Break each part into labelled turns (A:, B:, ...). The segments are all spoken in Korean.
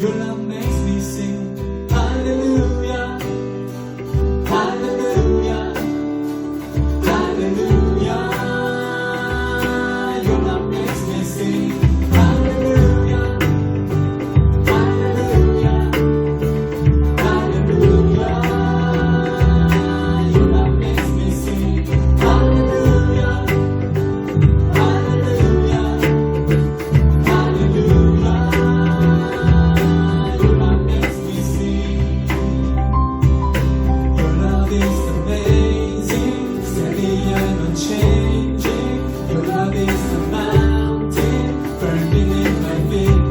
A: Your love makes me sing Hallelujah, Hallelujah, Hallelujah. Your love makes me sing Hallelujah, Hallelujah, Hallelujah. Your love makes me sing Hallelujah, Hallelujah, Hallelujah. Your love makes me sing. Your love is amazing, steady and unchanging. Your love is the mountain burning in my feet.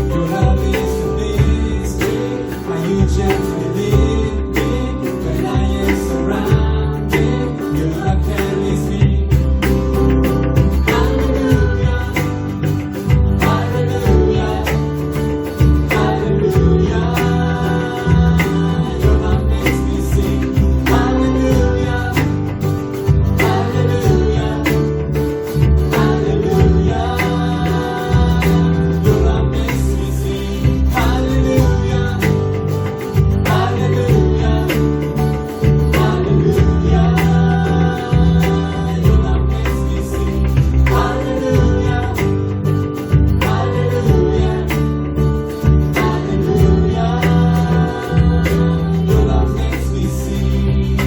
A: Your love is a mystery. How you gently lead me when I am surrounded. Your love carries me. Hallelujah, Hallelujah, Hallelujah. Your love makes me sing Hallelujah, Hallelujah, Hallelujah. Your love makes me sing Hallelujah, Hallelujah, Hallelujah. Your love makes me sing Hallelujah, Hallelujah, Hallelujah. Your love makes me sing.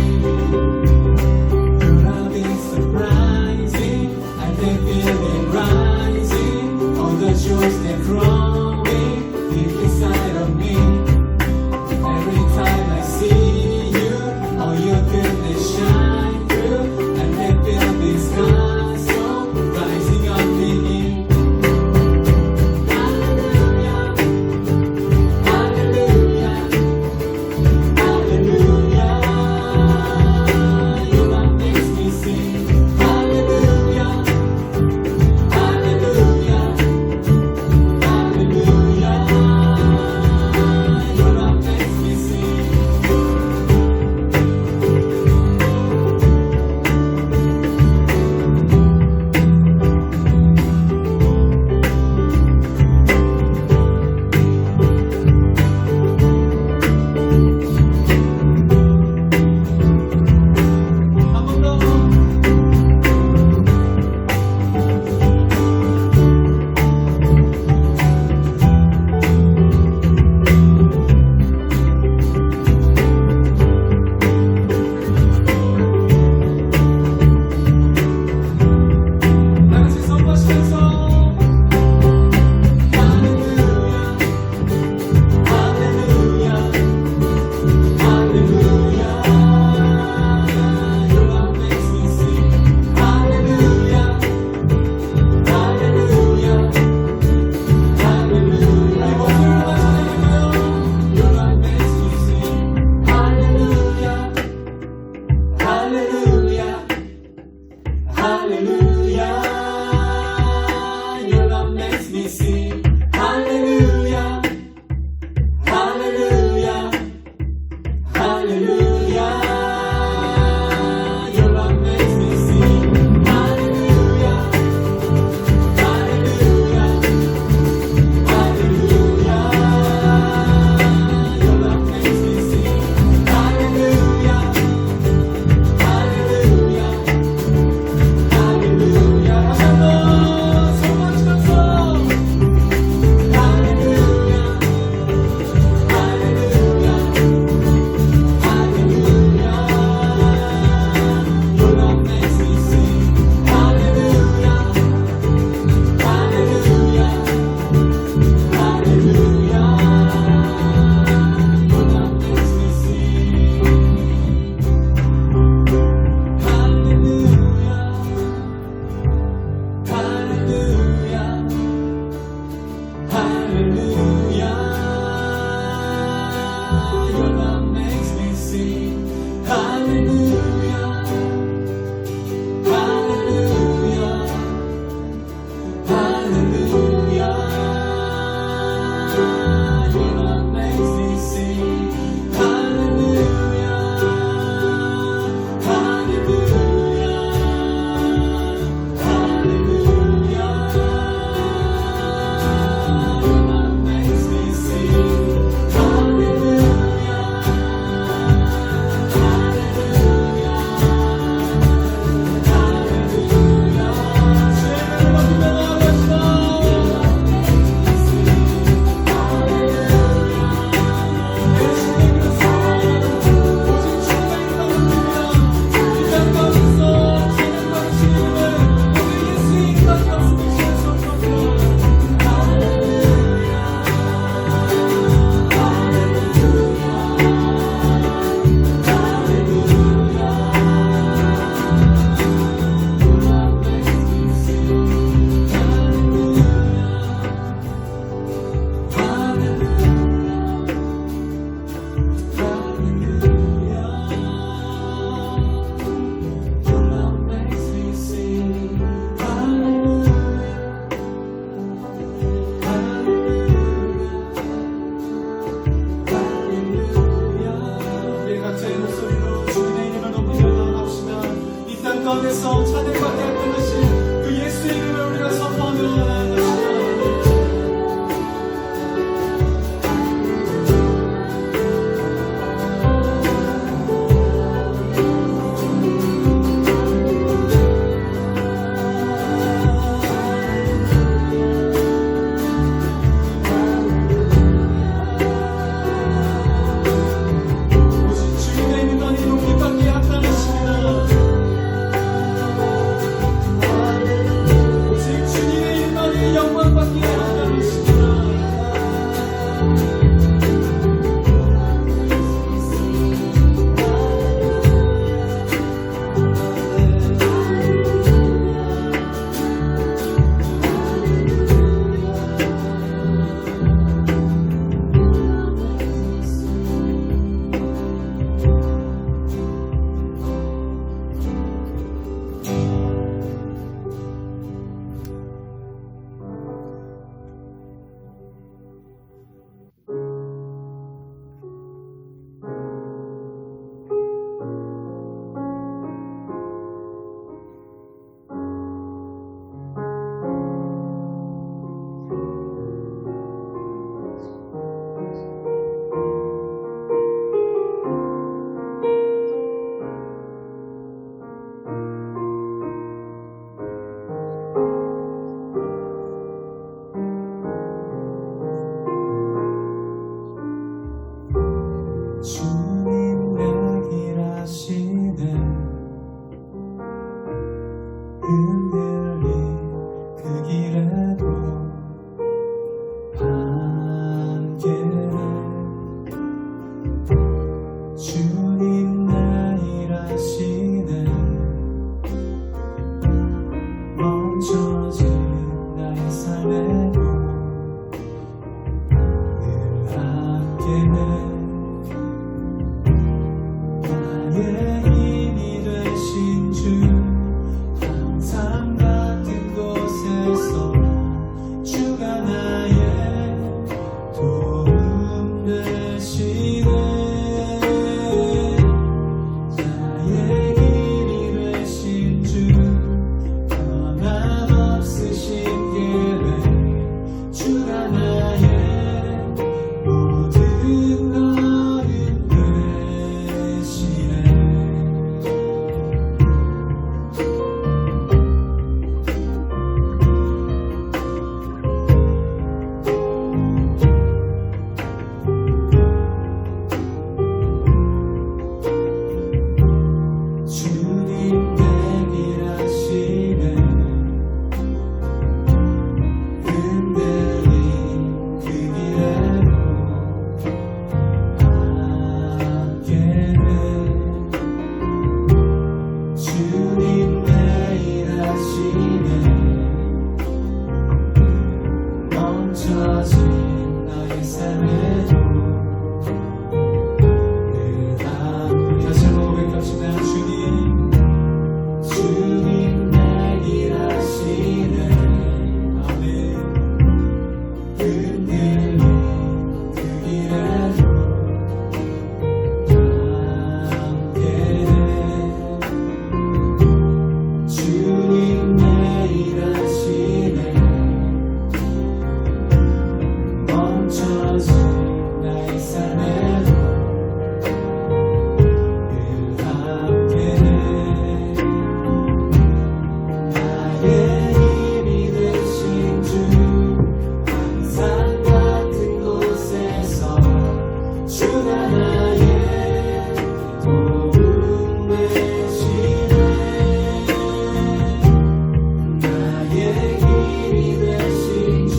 A: Your love is surprising, I can feel it rising. All the joys that growing deep inside of me. Every time I see you, all your goodness shine through, and I feel this gospel rising up in me. Hallelujah, Hallelujah, Hallelujah. Your love makes me sing Hallelujah, Hallelujah, Hallelujah. 나의 힘이 되신 주 항상 같은 곳에서 주가 나의 도움 되시네 나의 길이 되신 주 변함없으신 계획 주가 나의 모든 것은 되시네 주님 내길하시네 흔들린 그 길에도 함께네 주님 내일하시네 멈춰진 나의 삶에도 다시 한번 고백합시다 주님 내길하시네 아멘 흔들린 그 길에도 함께네 주님 내일하시네 멈춰진 나의 삶에도 나의 힘이 되신 주 항상 같은 곳에서 주가 나의 도움 되시네 나의 힘이 되신 주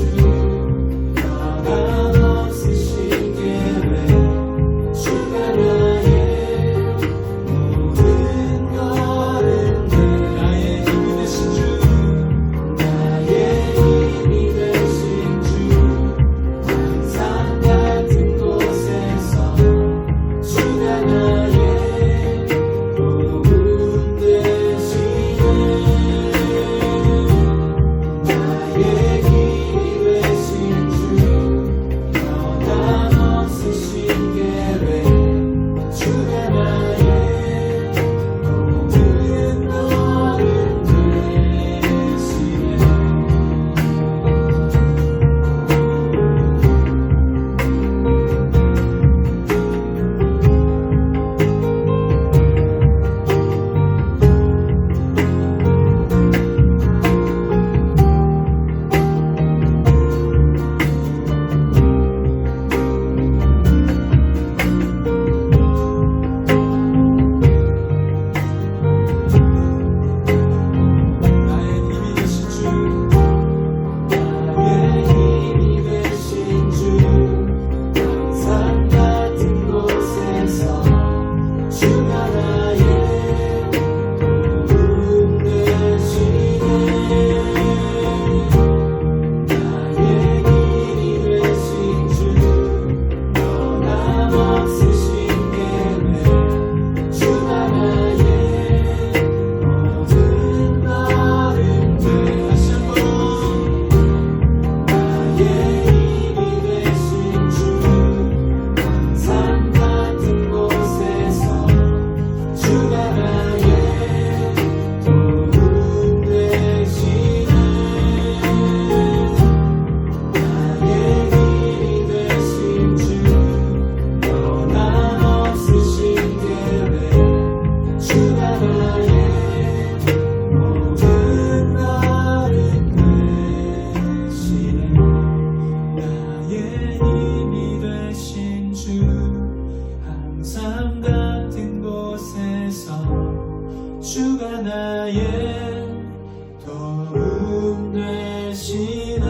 A: 변함없으신 계획 주가 나의 모든 것은 나의 힘이 되신 주 나의 힘이 되신 주 항상 같은 곳에서 주가 나의 도움 되시네 나의 길이 되신 주 변함없으신 계획 주가 나의 모든 것은 되시네 나의 힘이 되신 주 나의 힘이 되신 주 항상 같은 곳에서 주가 나의 도움 되시네 나의 길이 되신 주 변함없으신 계획 주가 나의 모든 것은 다시 한번 나의 힘이 되신 주 항상 같은 곳에서 주가 나의 도움 되시네 나의 길이 되신 주 변함없으신 계획 주가 나의 모든 것은 되시네 나의 힘이 되신 주 항상 같은 곳에서 주가 나의 도움 되시네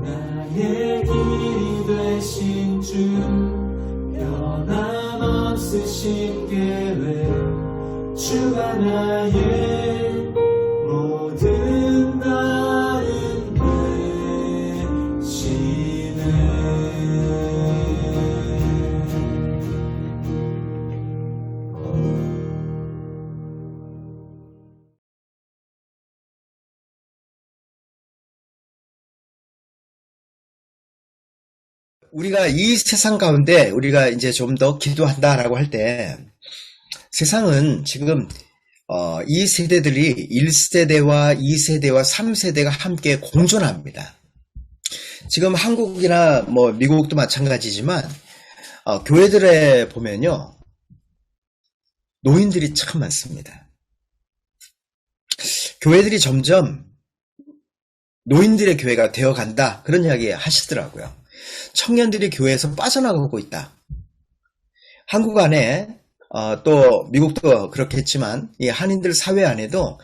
A: 나의 길이 되신 주 변함없으신 계획 주가 나의 모든 것은 되시네
B: 우리가 이 세상 가운데 우리가 이제 좀 더 기도한다라고 할 때 세상은 지금 이 세대들이 1세대와 2세대와 3세대가 함께 공존합니다. 지금 한국이나 뭐 미국도 마찬가지지만 교회들에 보면요 노인들이 참 많습니다. 교회들이 점점 노인들의 교회가 되어간다 그런 이야기 하시더라고요. 청년들이 교회에서 빠져나가고 있다. 한국 안에 또 미국도 그렇겠지만 이 한인들 사회 안에도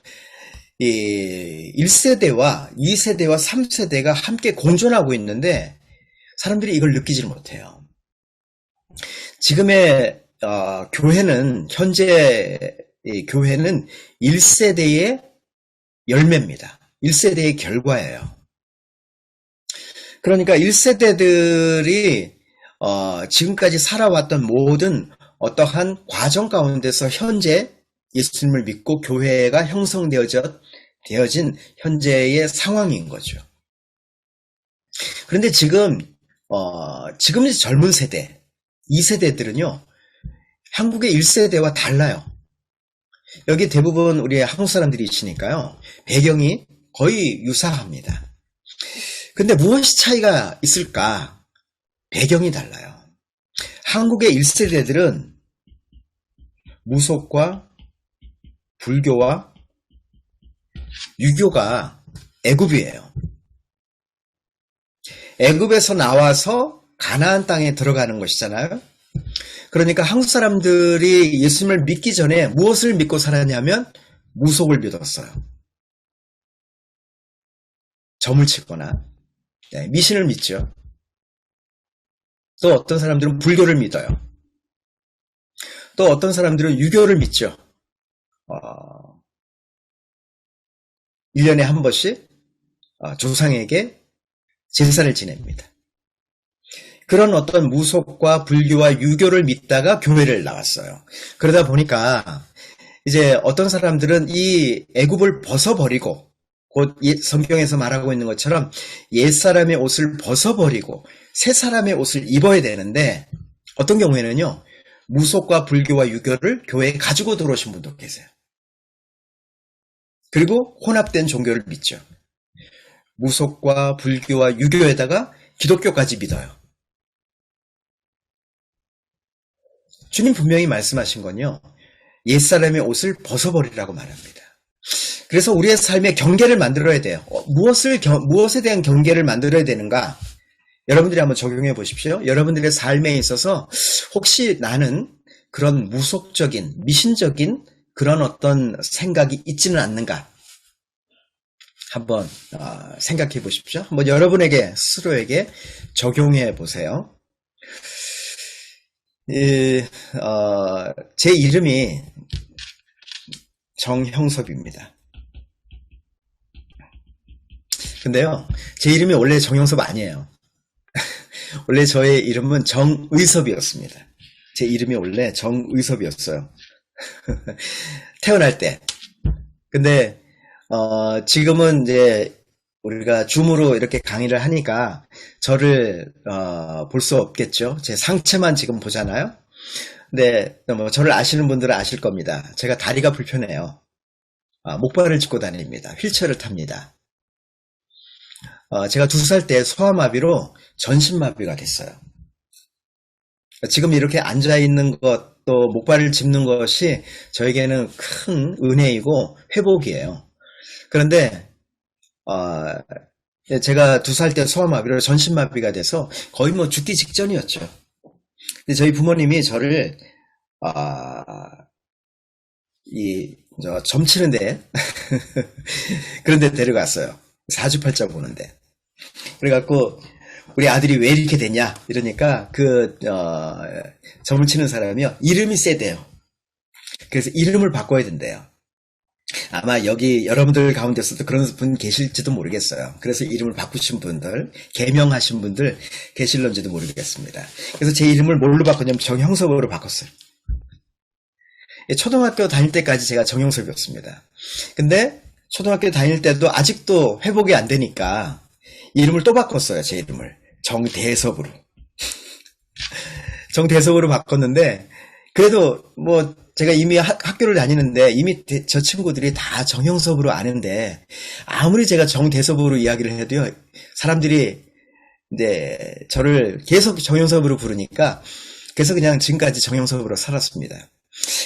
B: 이 1세대와 2세대와 3세대가 함께 공존하고 있는데 사람들이 이걸 느끼질 못해요. 지금의 교회는 현재 교회는 1세대의 열매입니다. 1세대의 결과예요. 그러니까 1세대들이 지금까지 살아왔던 모든 어떠한 과정 가운데서 현재 예수님을 믿고 교회가 형성되어진 현재의 상황인 거죠. 그런데 지금 이제 젊은 세대, 2세대들은요, 한국의 1세대와 달라요. 여기 대부분 우리 한국 사람들이시니까요, 배경이 거의 유사합니다. 근데 무엇이 차이가 있을까? 배경이 달라요. 한국의 1세대들은 무속과 불교와 유교가 애굽이에요. 애굽에서 나와서 가나안 땅에 들어가는 것이잖아요. 그러니까 한국 사람들이 예수님을 믿기 전에 무엇을 믿고 살았냐면 무속을 믿었어요. 점을 치거나 미신을 믿죠. 또 어떤 사람들은 불교를 믿어요. 또 어떤 사람들은 유교를 믿죠. 1년에 한 번씩 조상에게 제사를 지냅니다. 그런 어떤 무속과 불교와 유교를 믿다가 교회를 나왔어요. 그러다 보니까 이제 어떤 사람들은 이 애굽을 벗어버리고 곧 성경에서 말하고 있는 것처럼 옛사람의 옷을 벗어버리고 새사람의 옷을 입어야 되는데 어떤 경우에는요. 무속과 불교와 유교를 교회에 가지고 들어오신 분도 계세요. 그리고 혼합된 종교를 믿죠. 무속과 불교와 유교에다가 기독교까지 믿어요. 주님 분명히 말씀하신 건요. 옛사람의 옷을 벗어버리라고 말합니다. 그래서 우리의 삶에 경계를 만들어야 돼요. 무엇에 대한 경계를 만들어야 되는가? 여러분들이 한번 적용해 보십시오. 여러분들의 삶에 있어서 혹시 나는 그런 무속적인, 미신적인 그런 어떤 생각이 있지는 않는가? 한번 생각해 보십시오. 한번 여러분에게 스스로에게 적용해 보세요. 제 이름이 정형섭입니다. 근데요, 제 이름이 원래 정형섭 아니에요. 원래 저의 이름은 정의섭이었습니다. 제 이름이 원래 정의섭이었어요. 태어날 때. 근데 지금은 이제 우리가 줌으로 이렇게 강의를 하니까 저를 볼 수 없겠죠. 제 상체만 지금 보잖아요. 근데 뭐 저를 아시는 분들은 아실 겁니다. 제가 다리가 불편해요. 목발을 짚고 다닙니다. 휠체어를 탑니다. 제가 2살 때 소아마비로 전신마비가 됐어요. 지금 이렇게 앉아있는 것, 또 목발을 짚는 것이 저에게는 큰 은혜이고 회복이에요. 그런데 제가 2살 때 소아마비로 전신마비가 돼서 거의 뭐 죽기 직전이었죠. 근데 저희 부모님이 저를 점 치는데 그런 데 데려갔어요. 사주팔자 보는데. 그래갖고 우리 아들이 왜 이렇게 됐냐 이러니까 점을 치는 사람이요 이름이 세대요. 그래서 이름을 바꿔야 된대요. 아마 여기 여러분들 가운데서도 그런 분 계실지도 모르겠어요. 그래서 이름을 바꾸신 분들, 개명하신 분들 계실런지도 모르겠습니다. 그래서 제 이름을 뭘로 바꿨냐면 정형섭으로 바꿨어요. 초등학교 다닐 때까지 제가 정형섭이었습니다. 근데 초등학교 다닐 때도 아직도 회복이 안 되니까 이름을 또 바꿨어요. 제 이름을 정대섭으로. 정대섭으로 바꿨는데, 그래도 뭐 제가 이미 학교를 다니는데 이미 저 친구들이 다 정형섭으로 아는데, 아무리 제가 정대섭으로 이야기를 해도요, 사람들이 이제 저를 계속 정형섭으로 부르니까, 그래서 그냥 지금까지 정형섭으로 살았습니다.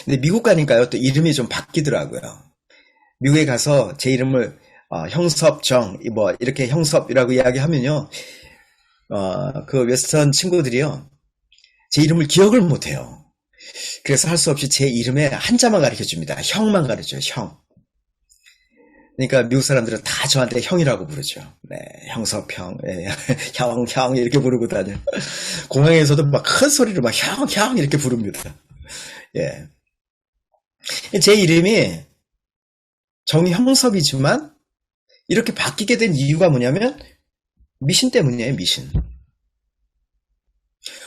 B: 근데 미국 가니까요, 또 이름이 좀 바뀌더라고요. 미국에 가서 제 이름을 형섭, 뭐 이렇게 형섭이라고 이야기하면요, 그 웨스턴 친구들이요, 제 이름을 기억을 못해요. 그래서 할 수 없이 제 이름에 한자만 가르쳐줍니다. 형만 가르쳐요, 형. 그러니까 미국 사람들은 다 저한테 형이라고 부르죠. 네, 형섭 형, 예, 형 이렇게 부르고 다녀요. 공항에서도 막 큰 소리로 막 형 이렇게 부릅니다. 예. 제 이름이 정형섭이지만 이렇게 바뀌게 된 이유가 뭐냐면 미신 때문이에요, 미신.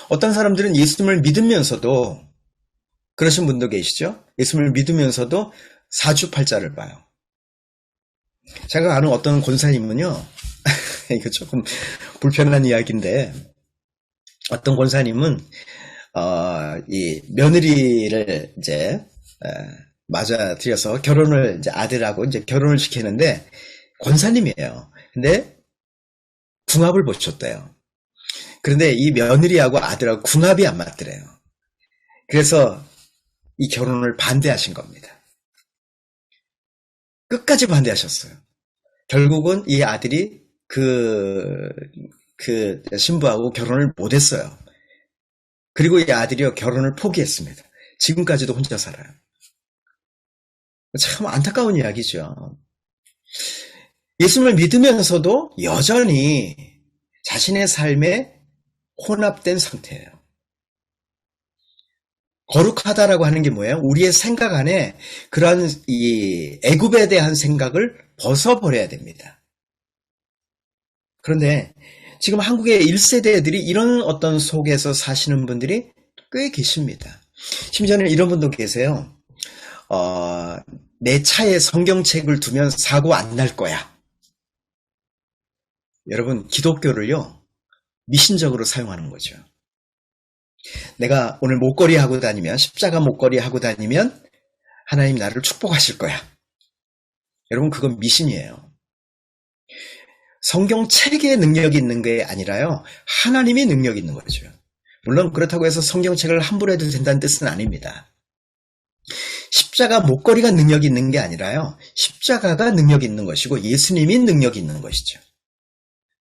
B: 어떤 사람들은 예수님을 믿으면서도, 그러신 분도 계시죠? 예수님을 믿으면서도 사주팔자를 봐요. 제가 아는 어떤 권사님은요, 이거 조금 불편한 이야기인데, 어떤 권사님은, 이 며느리를 이제, 맞아들여서 결혼을, 이제 아들하고 이제 결혼을 시키는데, 권사님이에요. 근데, 궁합을 보셨대요. 그런데 이 며느리하고 아들하고 궁합이 안 맞더래요. 그래서 이 결혼을 반대하신 겁니다. 끝까지 반대하셨어요. 결국은 이 아들이 그 신부하고 결혼을 못했어요. 그리고 이 아들이요, 결혼을 포기했습니다. 지금까지도 혼자 살아요. 참 안타까운 이야기죠. 예수님을 믿으면서도 여전히 자신의 삶에 혼합된 상태예요. 거룩하다라고 하는 게 뭐예요? 우리의 생각 안에 그러한 이 애굽에 대한 생각을 벗어버려야 됩니다. 그런데 지금 한국의 1세대들이 이런 어떤 속에서 사시는 분들이 꽤 계십니다. 심지어는 이런 분도 계세요. 내 차에 성경책을 두면 사고 안 날 거야. 여러분, 기독교를요, 미신적으로 사용하는 거죠. 내가 오늘 목걸이 하고 다니면, 십자가 목걸이 하고 다니면 하나님 나를 축복하실 거야. 여러분, 그건 미신이에요. 성경책에 능력이 있는 게 아니라요, 하나님이 능력이 있는 거죠. 물론 그렇다고 해서 성경책을 함부로 해도 된다는 뜻은 아닙니다. 십자가 목걸이가 능력이 있는 게 아니라요, 십자가가 능력이 있는 것이고 예수님이 능력이 있는 것이죠.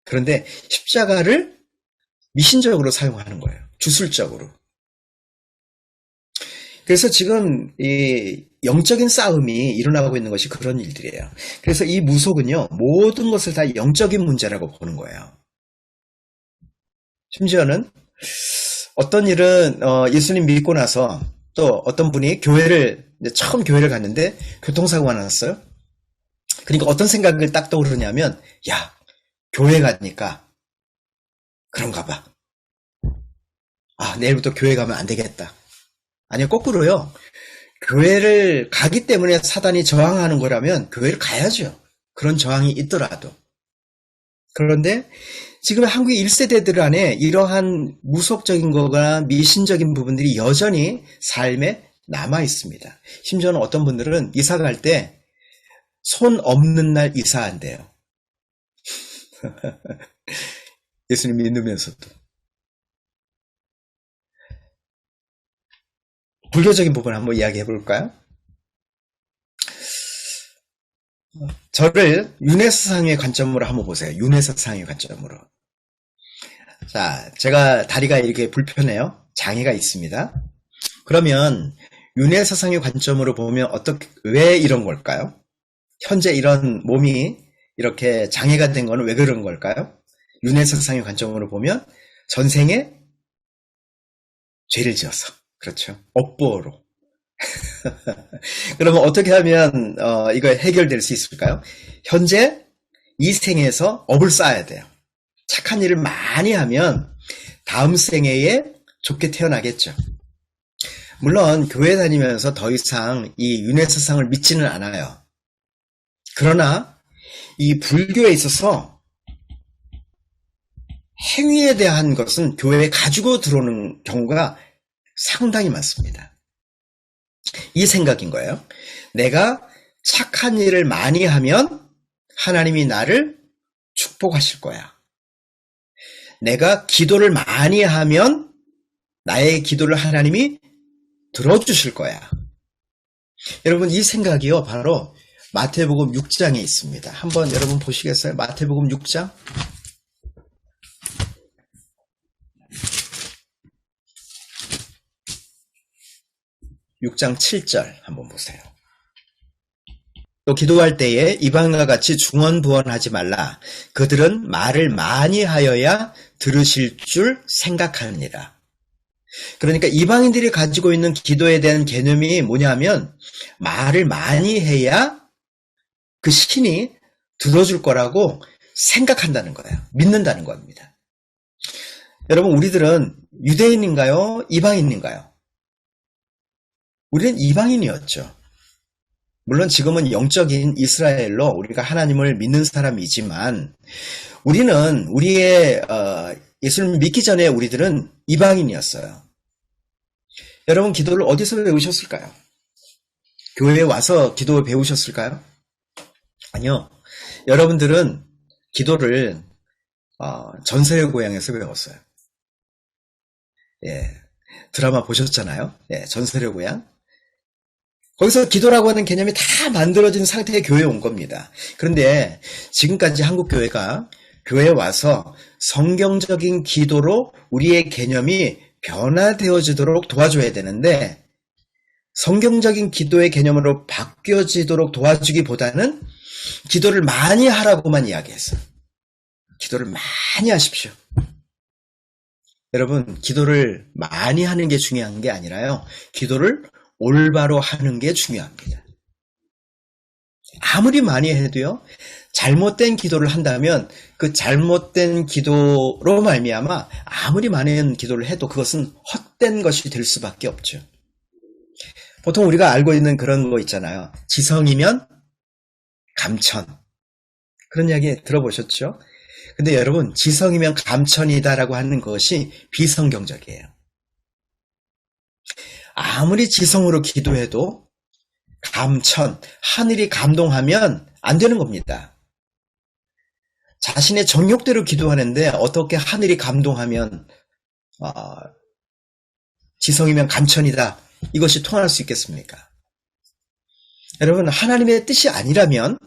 B: 그런데 십자가를 미신적으로 사용하는 거예요. 주술적으로. 그래서 지금 이 영적인 싸움이 일어나고 있는 것이 그런 일들이에요. 그래서 이 무속은요, 모든 것을 다 영적인 문제라고 보는 거예요. 심지어는 어떤 일은 예수님 믿고 나서 또 어떤 분이 처음 교회를 갔는데 교통사고가 났어요. 그러니까 어떤 생각을 딱 떠오르냐면, 야, 교회 가니까 그런가 봐. 내일부터 교회 가면 안 되겠다. 아니요, 거꾸로요. 교회를 가기 때문에 사단이 저항하는 거라면 교회를 가야죠. 그런 저항이 있더라도. 그런데 지금 한국의 1세대들 안에 이러한 무속적인 거나 미신적인 부분들이 여전히 삶에 남아 있습니다. 심지어는 어떤 분들은 이사 갈 때 손 없는 날 이사한대요. 예수님 믿으면서도. 불교적인 부분 한번 이야기해 볼까요? 저를 윤회사상의 관점으로 한번 보세요. 윤회사상의 관점으로. 자, 제가 다리가 이렇게 불편해요. 장애가 있습니다. 그러면 윤회사상의 관점으로 보면 왜 이런 걸까요? 현재 이런 몸이 이렇게 장애가 된 거는 왜 그런 걸까요? 윤회사상의 관점으로 보면 전생에 죄를 지어서. 그렇죠. 업보로. 그러면 어떻게 하면 이거 해결될 수 있을까요? 현재 이 생에서 업을 쌓아야 돼요. 착한 일을 많이 하면 다음 생애에 좋게 태어나겠죠. 물론 교회 다니면서 더 이상 이 윤회사상을 믿지는 않아요. 그러나 이 불교에 있어서 행위에 대한 것은 교회에 가지고 들어오는 경우가 상당히 많습니다. 이 생각인 거예요. 내가 착한 일을 많이 하면 하나님이 나를 축복하실 거야. 내가 기도를 많이 하면 나의 기도를 하나님이 들어주실 거야. 여러분, 이 생각이요, 바로 마태복음 6장에 있습니다. 한번 여러분 보시겠어요? 마태복음 6장. 6장 7절 한번 보세요. 또 기도할 때에 이방인과 같이 중언부언하지 말라. 그들은 말을 많이 하여야 들으실 줄 생각합니다. 그러니까 이방인들이 가지고 있는 기도에 대한 개념이 뭐냐면 말을 많이 해야 그 신이 들어줄 거라고 생각한다는 거예요. 믿는다는 겁니다. 여러분, 우리들은 유대인인가요? 이방인인가요? 우리는 이방인이었죠. 물론 지금은 영적인 이스라엘로 우리가 하나님을 믿는 사람이지만 우리는 우리의 예수를 믿기 전에 우리들은 이방인이었어요. 여러분, 기도를 어디서 배우셨을까요? 교회에 와서 기도 배우셨을까요? 아니요. 여러분들은 기도를 전설의 고향에서 배웠어요. 예, 드라마 보셨잖아요. 예, 전설의 고향. 거기서 기도라고 하는 개념이 다 만들어진 상태의 교회에 온 겁니다. 그런데 지금까지 한국교회가 교회에 와서 성경적인 기도로 우리의 개념이 변화되어지도록 도와줘야 되는데 성경적인 기도의 개념으로 바뀌어지도록 도와주기보다는 기도를 많이 하라고만 이야기했어요. 기도를 많이 하십시오. 여러분, 기도를 많이 하는 게 중요한 게 아니라요. 기도를 올바로 하는 게 중요합니다. 아무리 많이 해도요. 잘못된 기도를 한다면 그 잘못된 기도로 말미암아 아무리 많은 기도를 해도 그것은 헛된 것이 될 수밖에 없죠. 보통 우리가 알고 있는 그런 거 있잖아요. 지성이면 감천. 그런 이야기 들어보셨죠? 근데 여러분, 지성이면 감천이다라고 하는 것이 비성경적이에요. 아무리 지성으로 기도해도 감천, 하늘이 감동하면 안 되는 겁니다. 자신의 정욕대로 기도하는데 어떻게 하늘이 감동하면 지성이면 감천이다. 이것이 통할 수 있겠습니까? 여러분, 하나님의 뜻이 아니라면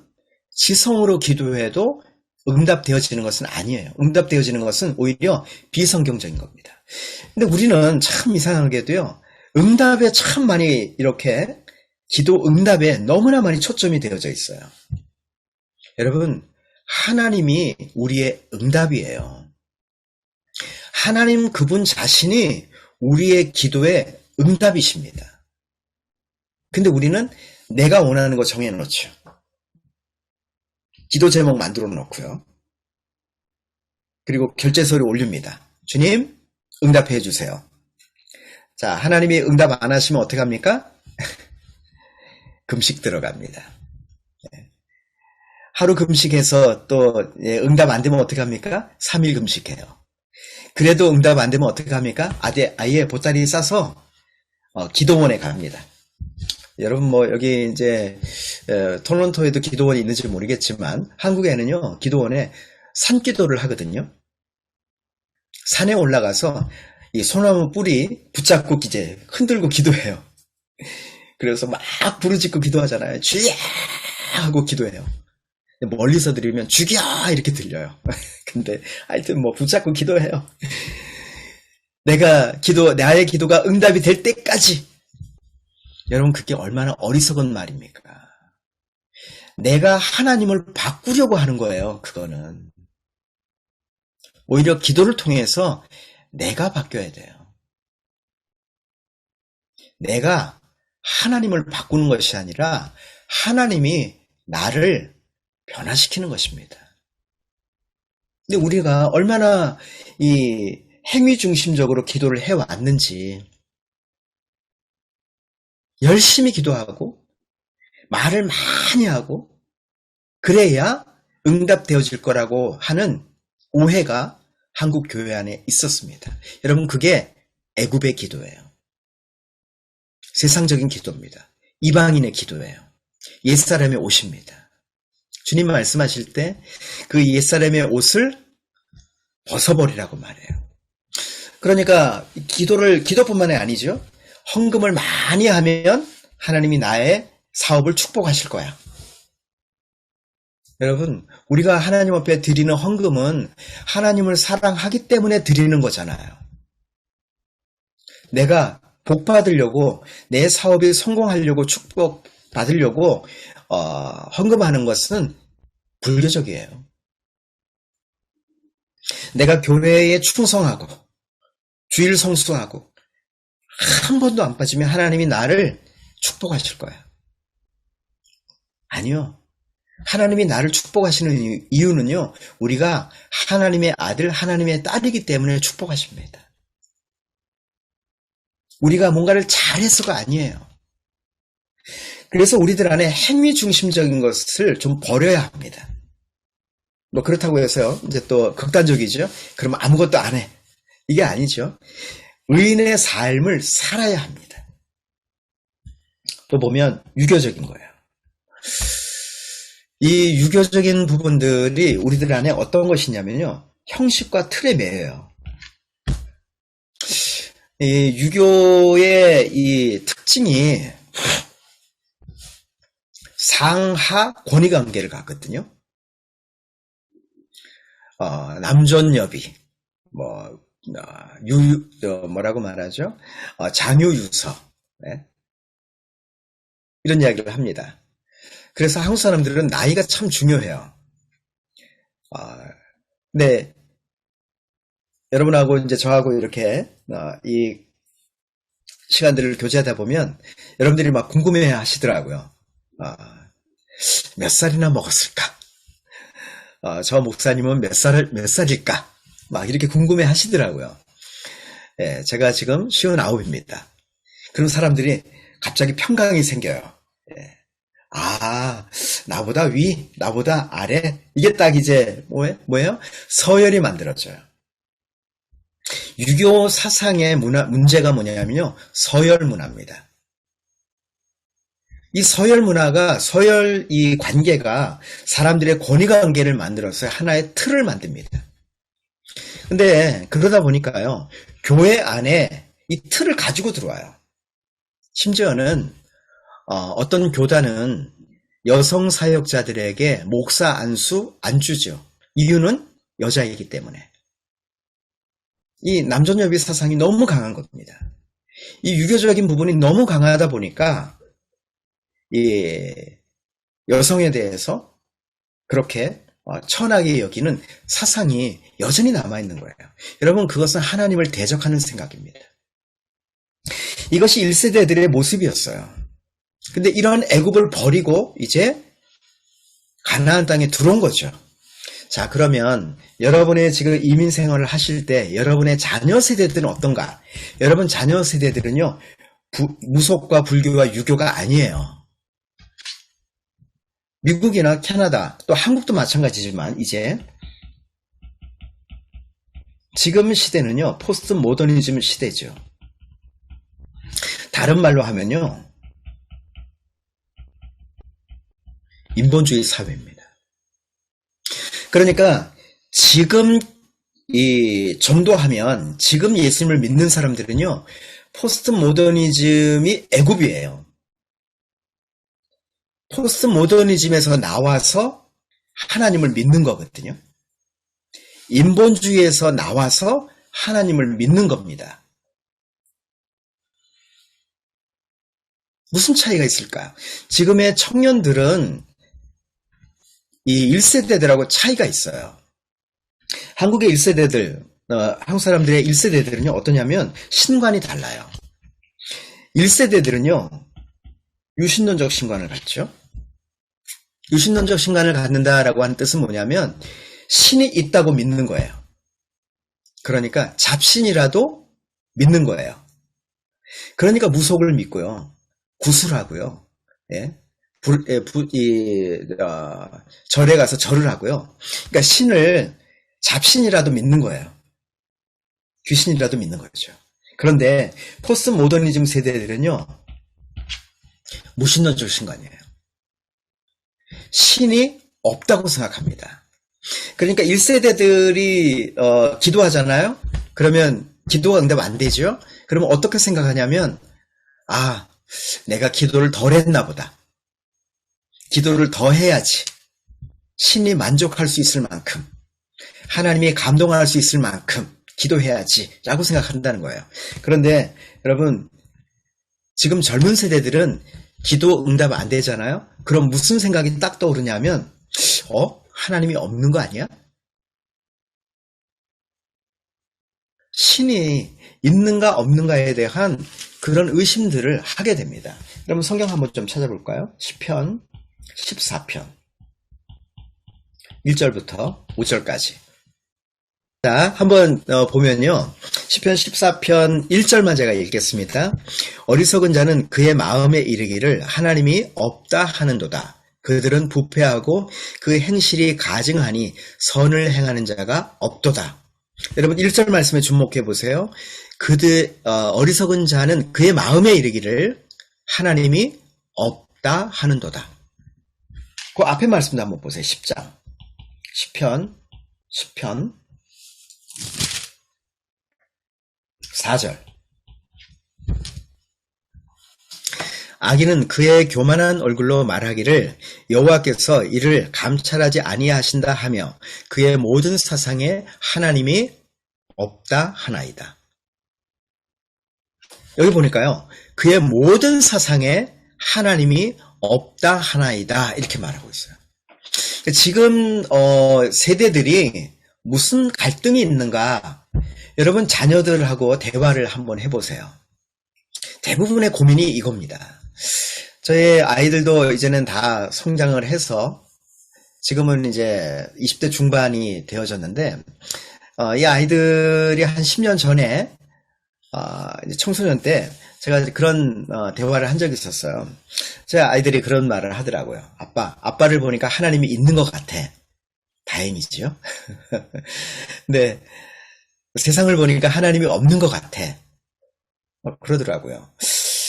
B: 지성으로 기도해도 응답되어지는 것은 아니에요. 응답되어지는 것은 오히려 비성경적인 겁니다. 근데 우리는 참 이상하게도요. 응답에 참 많이 이렇게 기도 응답에 너무나 많이 초점이 되어져 있어요. 여러분, 하나님이 우리의 응답이에요. 하나님 그분 자신이 우리의 기도의 응답이십니다. 근데 우리는 내가 원하는 거 정해놓죠. 기도 제목 만들어 놓고요. 그리고 결제서를 올립니다. 주님, 응답해 주세요. 자, 하나님이 응답 안 하시면 어떻게 합니까? 금식 들어갑니다. 하루 금식해서 또 응답 안 되면 어떻게 합니까? 3일 금식해요. 그래도 응답 안 되면 어떻게 합니까? 아예 보따리 싸서 기도원에 갑니다. 여러분, 뭐 여기 이제 토론토에도 기도원이 있는지 모르겠지만 한국에는요, 기도원에 산기도를 하거든요. 산에 올라가서 이 소나무 뿌리 붙잡고 이제 흔들고 기도해요. 그래서 막 부르짖고 기도하잖아요. 주야 하고 기도해요. 멀리서 들으면 죽여 이렇게 들려요. 근데 하여튼 뭐 붙잡고 기도해요. 나의 기도가 응답이 될 때까지. 여러분, 그게 얼마나 어리석은 말입니까? 내가 하나님을 바꾸려고 하는 거예요. 그거는 오히려 기도를 통해서 내가 바뀌어야 돼요. 내가 하나님을 바꾸는 것이 아니라 하나님이 나를 변화시키는 것입니다. 근데 우리가 얼마나 이 행위 중심적으로 기도를 해왔는지, 열심히 기도하고 말을 많이 하고 그래야 응답되어질 거라고 하는 오해가 한국 교회 안에 있었습니다. 여러분, 그게 애굽의 기도예요. 세상적인 기도입니다. 이방인의 기도예요. 옛사람의 옷입니다. 주님 말씀하실 때 그 옛사람의 옷을 벗어버리라고 말해요. 그러니까 기도뿐만이 아니죠. 헌금을 많이 하면 하나님이 나의 사업을 축복하실 거야. 여러분, 우리가 하나님 앞에 드리는 헌금은 하나님을 사랑하기 때문에 드리는 거잖아요. 내가 복 받으려고, 내 사업이 성공하려고, 축복 받으려고 헌금하는 것은 불교적이에요. 내가 교회에 충성하고 주일 성수하고 한 번도 안 빠지면 하나님이 나를 축복하실 거야. 아니요. 하나님이 나를 축복하시는 이유는요, 우리가 하나님의 아들, 하나님의 딸이기 때문에 축복하십니다. 우리가 뭔가를 잘해서가 아니에요. 그래서 우리들 안에 행위 중심적인 것을 좀 버려야 합니다. 뭐 그렇다고 해서요, 이제 또 극단적이죠. 그러면 아무것도 안 해. 이게 아니죠. 의인의 삶을 살아야 합니다. 또 보면 유교적인 거예요. 이 유교적인 부분들이 우리들 안에 어떤 것이냐면요, 형식과 틀에 매여요. 이 유교의 이 특징이 상하 권위관계를 갖거든요. 남존여비, 뭐라고 말하죠? 장유유서, 네? 이런 이야기를 합니다. 그래서 한국 사람들은 나이가 참 중요해요. 네, 여러분하고 이제 저하고 이렇게 이 시간들을 교제하다 보면 여러분들이 막 궁금해 하시더라고요. 몇 살이나 먹었을까? 저 목사님은 몇 살일까? 막 이렇게 궁금해 하시더라고요. 예, 제가 지금 59입니다. 그런 사람들이 갑자기 평강이 생겨요. 예. 나보다 위, 나보다 아래. 이게 딱 이제 뭐예요? 서열이 만들어져요. 유교 사상의 문제가 뭐냐면요, 서열 문화입니다. 이 서열 문화가, 이 관계가 사람들의 권위 관계를 만들어서 하나의 틀을 만듭니다. 근데 그러다 보니까요, 교회 안에 이 틀을 가지고 들어와요. 심지어는 어떤 교단은 여성 사역자들에게 목사 안수 안 주죠. 이유는 여자이기 때문에. 이 남존여비 사상이 너무 강한 겁니다. 이 유교적인 부분이 너무 강하다 보니까 이 여성에 대해서 그렇게 천하게 여기는 사상이 여전히 남아있는 거예요. 여러분, 그것은 하나님을 대적하는 생각입니다. 이것이 1세대들의 모습이었어요. 근데 이런 애굽을 버리고 이제 가나안 땅에 들어온 거죠. 자, 그러면 여러분의 지금 이민 생활을 하실 때 여러분의 자녀 세대들은 어떤가? 여러분 자녀 세대들은요, 무속과 불교와 유교가 아니에요. 미국이나 캐나다, 또 한국도 마찬가지지만 이제 지금 시대는요, 포스트 모더니즘 시대죠. 다른 말로 하면요, 인본주의 사회입니다. 그러니까 지금 이 정도하면, 지금 예수님을 믿는 사람들은요, 포스트 모더니즘이 애굽이에요. 포스트 모더니즘에서 나와서 하나님을 믿는 거거든요. 인본주의에서 나와서 하나님을 믿는 겁니다. 무슨 차이가 있을까요? 지금의 청년들은 이 1세대들하고 차이가 있어요. 한국의 1세대들, 한국 사람들의 1세대들은요, 어떠냐면 신관이 달라요. 1세대들은요, 유신론적 신관을 갖죠. 유신론적 신관을 갖는다라고 하는 뜻은 뭐냐면 신이 있다고 믿는 거예요. 그러니까 잡신이라도 믿는 거예요. 그러니까 무속을 믿고요, 구술하고요, 예? 절에 가서 절을 하고요. 그러니까 신을 잡신이라도 믿는 거예요. 귀신이라도 믿는 거죠. 그런데 포스트 모더니즘 세대들은요, 무신론 출신관이에요. 신이 없다고 생각합니다. 그러니까 1세대들이 기도하잖아요. 그러면 기도가 응답 안 되죠. 그러면 어떻게 생각하냐면 내가 기도를 덜 했나 보다. 기도를 더 해야지. 신이 만족할 수 있을 만큼, 하나님이 감동할 수 있을 만큼 기도해야지 라고 생각한다는 거예요. 그런데 여러분, 지금 젊은 세대들은 기도 응답 안 되잖아요. 그럼 무슨 생각이 딱 떠오르냐면 하나님이 없는 거 아니야? 신이 있는가 없는가에 대한 그런 의심들을 하게 됩니다. 여러분 성경 한번 좀 찾아볼까요? 시편 14편 1절부터 5절까지. 자, 한번 보면요. 시편 14편 1절만 제가 읽겠습니다. 어리석은 자는 그의 마음에 이르기를 하나님이 없다 하는도다. 그들은 부패하고 그 행실이 가증하니 선을 행하는 자가 없도다. 여러분 1절 말씀에 주목해 보세요. 어리석은 자는 그의 마음에 이르기를 하나님이 없다 하는도다. 그 앞에 말씀도 한번 보세요. 10장. 시편 4절. 악인은 그의 교만한 얼굴로 말하기를 여호와께서 이를 감찰하지 아니하신다 하며 그의 모든 사상에 하나님이 없다 하나이다. 여기 보니까요. 그의 모든 사상에 하나님이 없다 하나이다 이렇게 말하고 있어요. 지금 세대들이 무슨 갈등이 있는가? 여러분 자녀들하고 대화를 한번 해보세요. 대부분의 고민이 이겁니다. 저희 아이들도 이제는 다 성장을 해서 지금은 이제 20대 중반이 되어졌는데 이 아이들이 한 10년 전에 이제 청소년 때 제가 그런 대화를 한 적이 있었어요. 제 아이들이 그런 말을 하더라고요. 아빠를 보니까 하나님이 있는 것 같아. 다행이지요. 근데 세상을 보니까 하나님이 없는 것 같아. 그러더라고요.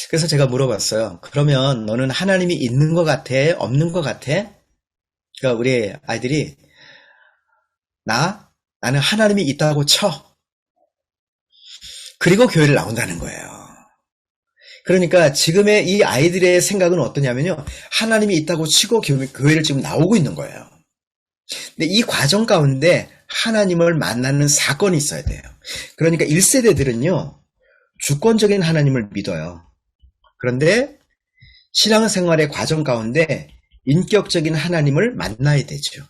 B: 그래서 제가 물어봤어요. 그러면 너는 하나님이 있는 것 같아? 없는 것 같아? 그러니까 우리 아이들이 나는 하나님이 있다고 쳐. 그리고 교회를 나온다는 거예요. 그러니까 지금의 이 아이들의 생각은 어떠냐면요. 하나님이 있다고 치고 교회를 지금 나오고 있는 거예요. 근데 이 과정 가운데 하나님을 만나는 사건이 있어야 돼요. 그러니까 1세대들은요. 주권적인 하나님을 믿어요. 그런데 신앙생활의 과정 가운데 인격적인 하나님을 만나야 되죠.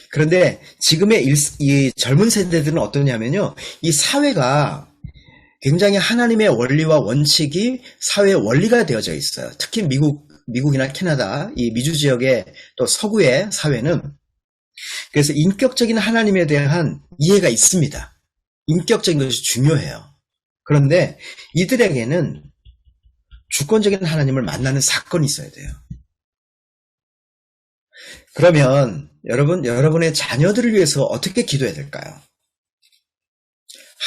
B: 그런데 지금의 이 젊은 세대들은 어떠냐면요. 이 사회가 굉장히 하나님의 원리와 원칙이 사회의 원리가 되어져 있어요. 특히 미국이나 캐나다, 이 미주 지역의 또 서구의 사회는 그래서 인격적인 하나님에 대한 이해가 있습니다. 인격적인 것이 중요해요. 그런데 이들에게는 주권적인 하나님을 만나는 사건이 있어야 돼요. 그러면 여러분의 자녀들을 위해서 어떻게 기도해야 될까요?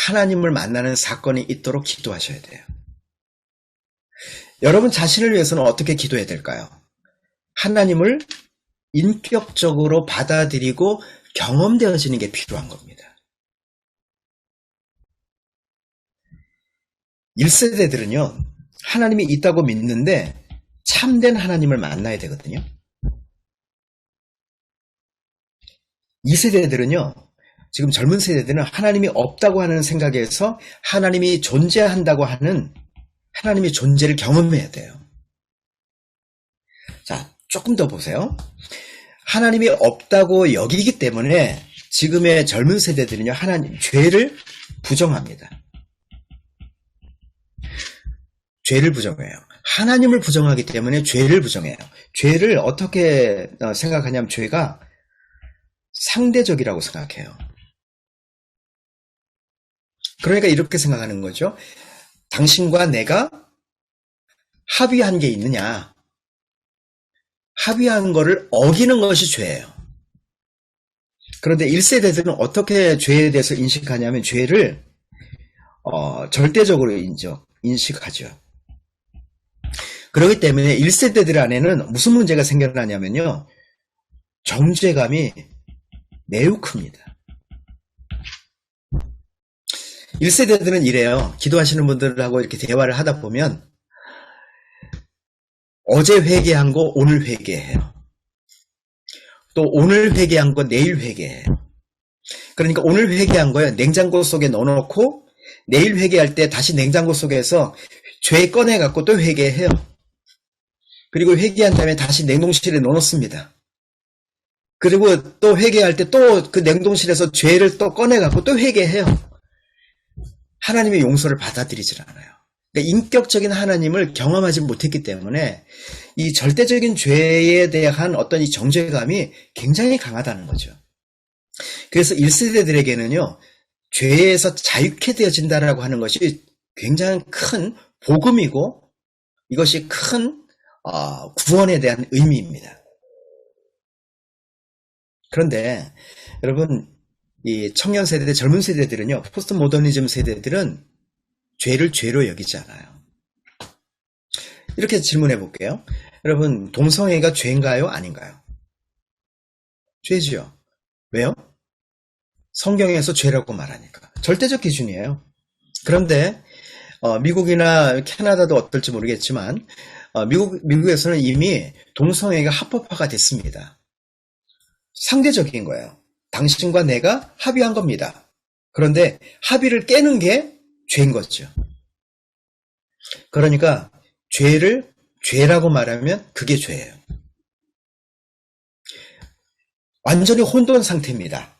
B: 하나님을 만나는 사건이 있도록 기도하셔야 돼요. 여러분 자신을 위해서는 어떻게 기도해야 될까요? 하나님을 인격적으로 받아들이고 경험되어지는 게 필요한 겁니다. 1세대들은요, 하나님이 있다고 믿는데 참된 하나님을 만나야 되거든요. 2세대들은요, 지금 젊은 세대들은 하나님이 없다고 하는 생각에서 하나님이 존재한다고 하는 하나님의 존재를 경험해야 돼요. 자, 조금 더 보세요. 하나님이 없다고 여기기 때문에 지금의 젊은 세대들은요, 죄를 부정합니다. 죄를 부정해요. 하나님을 부정하기 때문에 죄를 부정해요. 죄를 어떻게 생각하냐면 죄가 상대적이라고 생각해요. 그러니까 이렇게 생각하는 거죠. 당신과 내가 합의한 게 있느냐. 합의한 거를 어기는 것이 죄예요. 그런데 1세대들은 어떻게 죄에 대해서 인식하냐면 죄를 절대적으로 인식하죠. 그렇기 때문에 1세대들 안에는 무슨 문제가 생겨나냐면요. 정죄감이 매우 큽니다. 1세대들은 이래요. 기도하시는 분들하고 이렇게 대화를 하다 보면 어제 회개한 거 오늘 회개해요. 또 오늘 회개한 거 내일 회개해요. 그러니까 오늘 회개한 거요. 냉장고 속에 넣어놓고 내일 회개할 때 다시 냉장고 속에서 죄 꺼내갖고 또 회개해요. 그리고 회개한 다음에 다시 냉동실에 넣어놓습니다. 그리고 또 회개할 때 또 그 냉동실에서 죄를 또 꺼내갖고 또 회개해요. 하나님의 용서를 받아들이질 않아요. 그러니까 인격적인 하나님을 경험하지 못했기 때문에 이 절대적인 죄에 대한 어떤 이 정죄감이 굉장히 강하다는 거죠. 그래서 1세대들에게는요, 죄에서 자유케 되어진다라고 하는 것이 굉장히 큰 복음이고 이것이 큰 구원에 대한 의미입니다. 그런데 여러분, 이 청년 세대, 젊은 세대들은요, 포스트 모더니즘 세대들은 죄를 죄로 여기지 않아요. 이렇게 질문해 볼게요. 여러분, 동성애가 죄인가요? 아닌가요? 죄죠. 왜요? 성경에서 죄라고 말하니까. 절대적 기준이에요. 그런데 미국이나 캐나다도 어떨지 모르겠지만 미국에서는 이미 동성애가 합법화가 됐습니다. 상대적인 거예요. 당신과 내가 합의한 겁니다. 그런데 합의를 깨는 게 죄인 거죠. 그러니까 죄를 죄라고 말하면 그게 죄예요. 완전히 혼돈 상태입니다.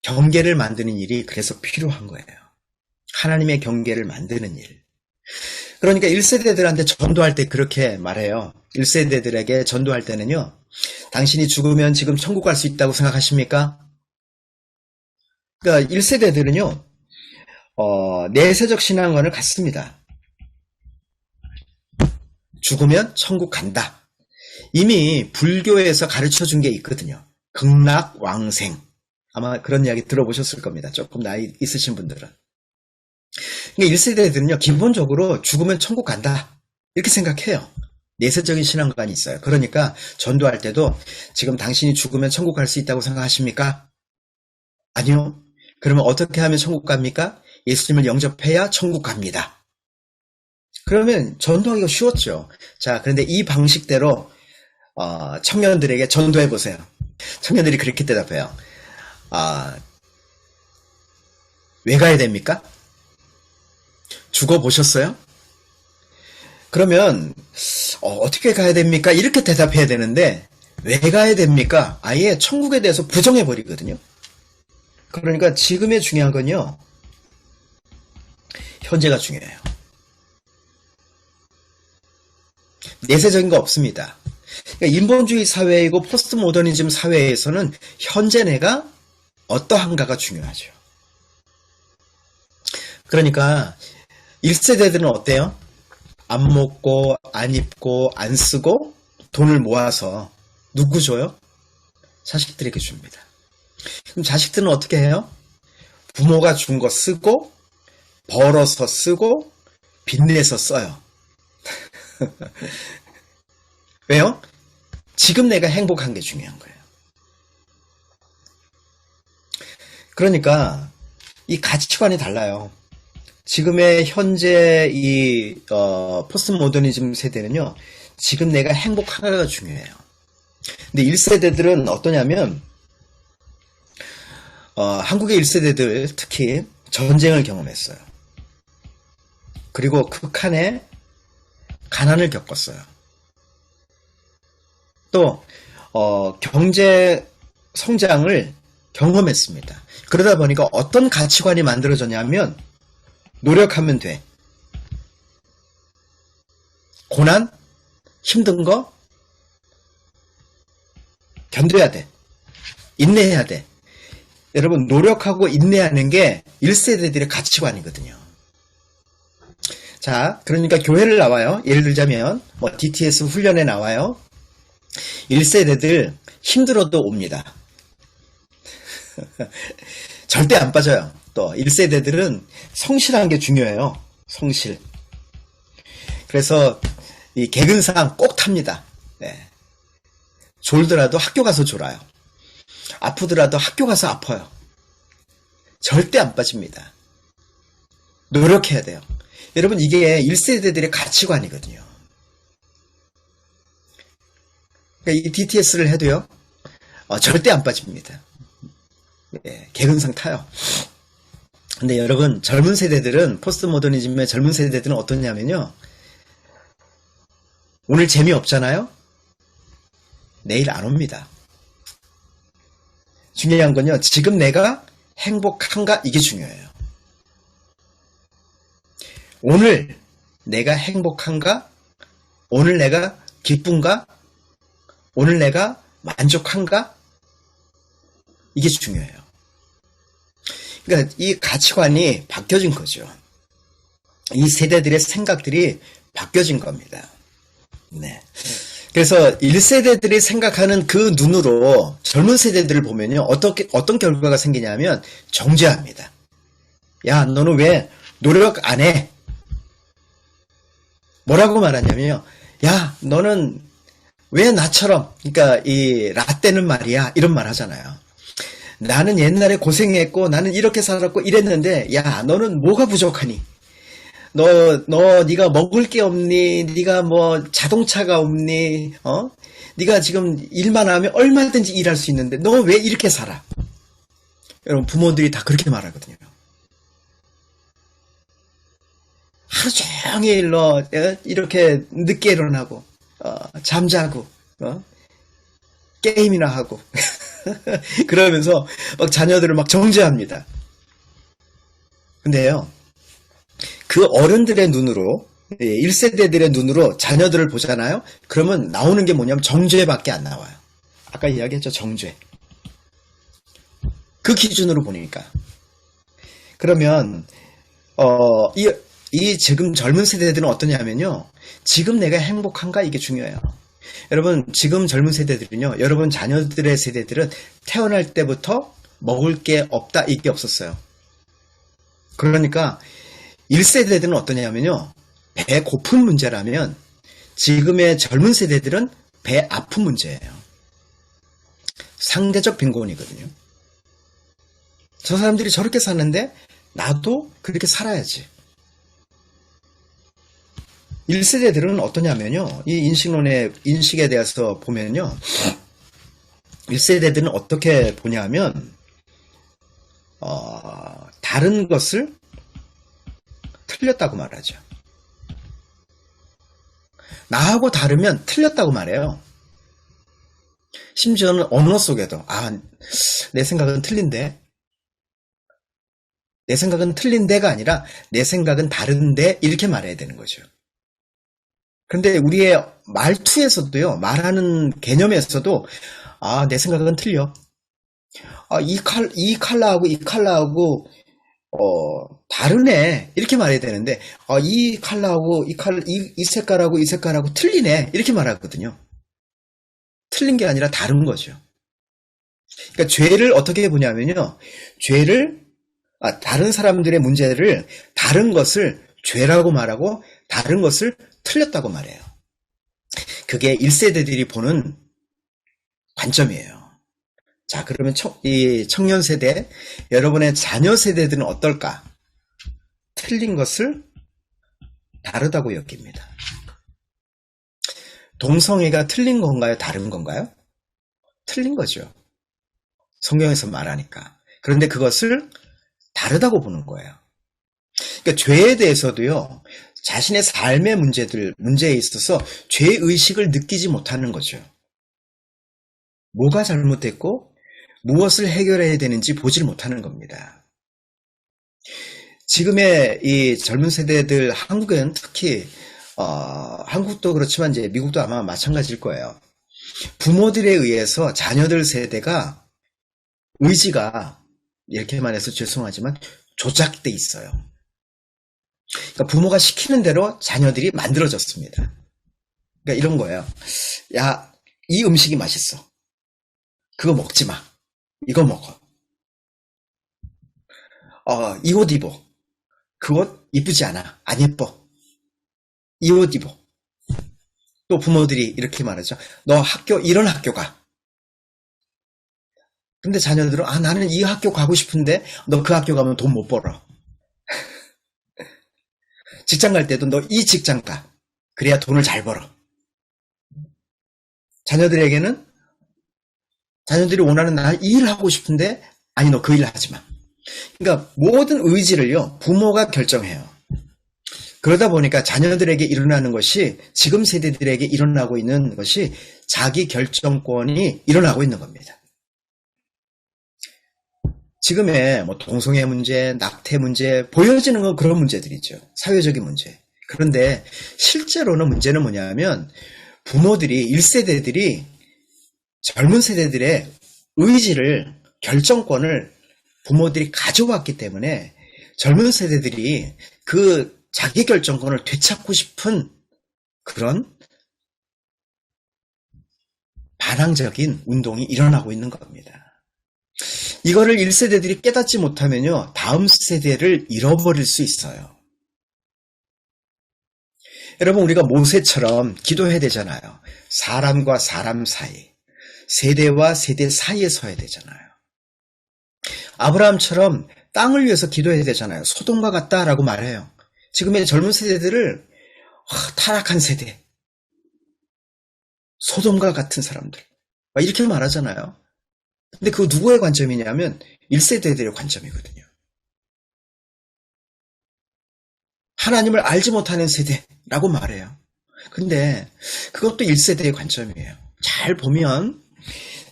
B: 경계를 만드는 일이 그래서 필요한 거예요. 하나님의 경계를 만드는 일. 그러니까 1세대들한테 전도할 때 그렇게 말해요. 1세대들에게 전도할 때는요. 당신이 죽으면 지금 천국 갈 수 있다고 생각하십니까? 그러니까 1세대들은요. 내세적 신앙관을 갖습니다. 죽으면 천국 간다. 이미 불교에서 가르쳐준 게 있거든요. 극락왕생. 아마 그런 이야기 들어보셨을 겁니다. 조금 나이 있으신 분들은. 그러니까 1세대들은요. 기본적으로 죽으면 천국 간다. 이렇게 생각해요. 내세적인 신앙관이 있어요. 그러니까 전도할 때도 지금 당신이 죽으면 천국 갈 수 있다고 생각하십니까? 아니요. 그러면 어떻게 하면 천국 갑니까? 예수님을 영접해야 천국 갑니다. 그러면 전도하기가 쉬웠죠. 자, 그런데 이 방식대로 청년들에게 전도해 보세요. 청년들이 그렇게 대답해요. 왜 가야 됩니까? 죽어보셨어요? 그러면 어떻게 가야 됩니까? 이렇게 대답해야 되는데 왜 가야 됩니까? 아예 천국에 대해서 부정해 버리거든요. 그러니까 지금의 중요한 건요. 현재가 중요해요. 내세적인 거 없습니다. 그러니까 인본주의 사회이고 포스트 모더니즘 사회에서는 현재 내가 어떠한가가 중요하죠. 그러니까 1세대들은 어때요? 안 먹고 안 입고 안 쓰고 돈을 모아서 누구 줘요? 자식들에게 줍니다. 그럼 자식들은 어떻게 해요? 부모가 준 거 쓰고 벌어서 쓰고 빚내서 써요. 왜요? 지금 내가 행복한 게 중요한 거예요. 그러니까 이 가치관이 달라요. 지금의 현재 이 포스트 모더니즘 세대는요. 지금 내가 행복한가가 중요해요. 근데 1세대들은 어떠냐면 한국의 1세대들 특히 전쟁을 경험했어요. 그리고 극한의 가난을 겪었어요. 또 경제 성장을 경험했습니다. 그러다 보니까 어떤 가치관이 만들어졌냐면 노력하면 돼. 고난, 힘든 거 견뎌야 돼. 인내해야 돼. 여러분, 노력하고 인내하는 게 1세대들의 가치관이거든요. 자, 그러니까 교회를 나와요. 예를 들자면 DTS 훈련에 나와요. 1세대들 힘들어도 옵니다. 절대 안 빠져요. 또 1세대들은 성실한 게 중요해요. 성실. 그래서 이 개근상 꼭 탑니다. 네. 졸더라도 학교 가서 졸아요. 아프더라도 학교 가서 아파요. 절대 안 빠집니다. 노력해야 돼요. 여러분, 이게 1세대들의 가치관이거든요. 그러니까 이 DTS를 해도요, 절대 안 빠집니다. 예, 개근상 타요. 근데 여러분, 젊은 세대들은, 포스트 모더니즘의 젊은 세대들은 어떠냐면요, 오늘 재미없잖아요? 내일 안 옵니다. 중요한 건요, 지금 내가 행복한가? 이게 중요해요. 오늘 내가 행복한가? 오늘 내가 기쁜가? 오늘 내가 만족한가? 이게 중요해요. 그러니까 이 가치관이 바뀌어진 거죠. 이 세대들의 생각들이 바뀌어진 겁니다. 네. 그래서 1세대들이 생각하는 그 눈으로 젊은 세대들을 보면요, 어떤 결과가 생기냐면 정죄합니다. 야, 너는 왜 노력 안 해? 뭐라고 말하냐면요, 야, 너는 왜 나처럼, 그러니까 이 라떼는 말이야, 이런 말 하잖아요. 나는 옛날에 고생했고, 나는 이렇게 살았고, 이랬는데, 야, 너는 뭐가 부족하니? 네가 먹을 게 없니? 네가 뭐 자동차가 없니? 네가 지금 일만 하면 얼마든지 일할 수 있는데, 너 왜 이렇게 살아? 여러분, 부모들이 다 그렇게 말하거든요. 하루 종일 이렇게 늦게 일어나고, 잠자고, 게임이나 하고, 그러면서 막 자녀들을 막 정죄합니다. 근데요, 그 어른들의 눈으로, 1세대들의 눈으로 자녀들을 보잖아요? 그러면 나오는 게 뭐냐면 정죄밖에 안 나와요. 아까 이야기했죠, 정죄. 그 기준으로 보니까. 그러면, 이 지금 젊은 세대들은 어떠냐면요, 지금 내가 행복한가? 이게 중요해요. 여러분, 지금 젊은 세대들은요, 여러분 자녀들의 세대들은 태어날 때부터 먹을 게 없다, 이게 없었어요. 그러니까 1세대들은 어떠냐면요, 배 고픈 문제라면 지금의 젊은 세대들은 배 아픈 문제예요. 상대적 빈곤이거든요. 저 사람들이 저렇게 사는데 나도 그렇게 살아야지. 1세대들은 어떠냐면요, 이 인식에 대해서 보면요, 1세대들은 어떻게 보냐면, 다른 것을 틀렸다고 말하죠. 나하고 다르면 틀렸다고 말해요. 심지어는 언어 속에도, 내 생각은 틀린데, 내 생각은 틀린데가 아니라, 내 생각은 다른데, 이렇게 말해야 되는 거죠. 그런데 우리의 말투에서도요, 말하는 개념에서도, 내 생각은 틀려. 이 컬러하고 이 컬러하고, 다르네. 이렇게 말해야 되는데, 이 컬러하고 이 색깔하고 이 색깔하고 틀리네. 이렇게 말하거든요. 틀린 게 아니라 다른 거죠. 그러니까 죄를 어떻게 보냐면요, 다른 사람들의 문제를, 다른 것을 죄라고 말하고, 다른 것을 틀렸다고 말해요. 그게 1세대들이 보는 관점이에요. 자, 그러면 이 청년 세대, 여러분의 자녀 세대들은 어떨까? 틀린 것을 다르다고 여깁니다. 동성애가 틀린 건가요? 다른 건가요? 틀린 거죠. 성경에서 말하니까. 그런데 그것을 다르다고 보는 거예요. 그러니까 죄에 대해서도요, 자신의 삶의 문제에 있어서 죄의식을 느끼지 못하는 거죠. 뭐가 잘못됐고 무엇을 해결해야 되는지 보질 못하는 겁니다. 지금의 이 젊은 세대들, 한국은 특히 한국도 그렇지만 이제 미국도 아마 마찬가지일 거예요. 부모들에 의해서 자녀들 세대가 의지가, 이렇게만 해서 죄송하지만, 조작돼 있어요. 그러니까 부모가 시키는 대로 자녀들이 만들어졌습니다. 그러니까 이런 거예요. 야, 이 음식이 맛있어. 그거 먹지 마. 이거 먹어. 이 옷 입어. 그 옷 이쁘지 않아. 안 예뻐. 이 옷 입어. 또 부모들이 이렇게 말하죠. 너 이런 학교 가. 근데 자녀들은 나는 이 학교 가고 싶은데 너 그 학교 가면 돈 못 벌어. 직장 갈 때도 너 이 직장 가. 그래야 돈을 잘 벌어. 자녀들에게는 자녀들이 원하는 나 이 일 하고 싶은데 아니 너 그 일 하지 마. 그러니까 모든 의지를요 부모가 결정해요. 그러다 보니까 자녀들에게 일어나는 것이 지금 세대들에게 일어나고 있는 것이 자기 결정권이 일어나고 있는 겁니다. 지금의 뭐 동성애 문제, 낙태 문제 보여지는 건 그런 문제들이죠. 사회적인 문제. 그런데 실제로는 문제는 뭐냐면 부모들이 1세대들이 젊은 세대들의 의지를 결정권을 부모들이 가져왔기 때문에 젊은 세대들이 그 자기 결정권을 되찾고 싶은 그런 반항적인 운동이 일어나고 있는 겁니다. 이거를 1세대들이 깨닫지 못하면요 다음 세대를 잃어버릴 수 있어요. 여러분 우리가 모세처럼 기도해야 되잖아요. 사람과 사람 사이, 세대와 세대 사이에 서야 되잖아요. 아브라함처럼 땅을 위해서 기도해야 되잖아요. 소돔과 같다라고 말해요. 지금의 젊은 세대들을 타락한 세대, 소돔과 같은 사람들 이렇게 말하잖아요. 근데 그거 누구의 관점이냐면 1세대들의 관점이거든요. 하나님을 알지 못하는 세대라고 말해요. 근데 그것도 1세대의 관점이에요. 잘 보면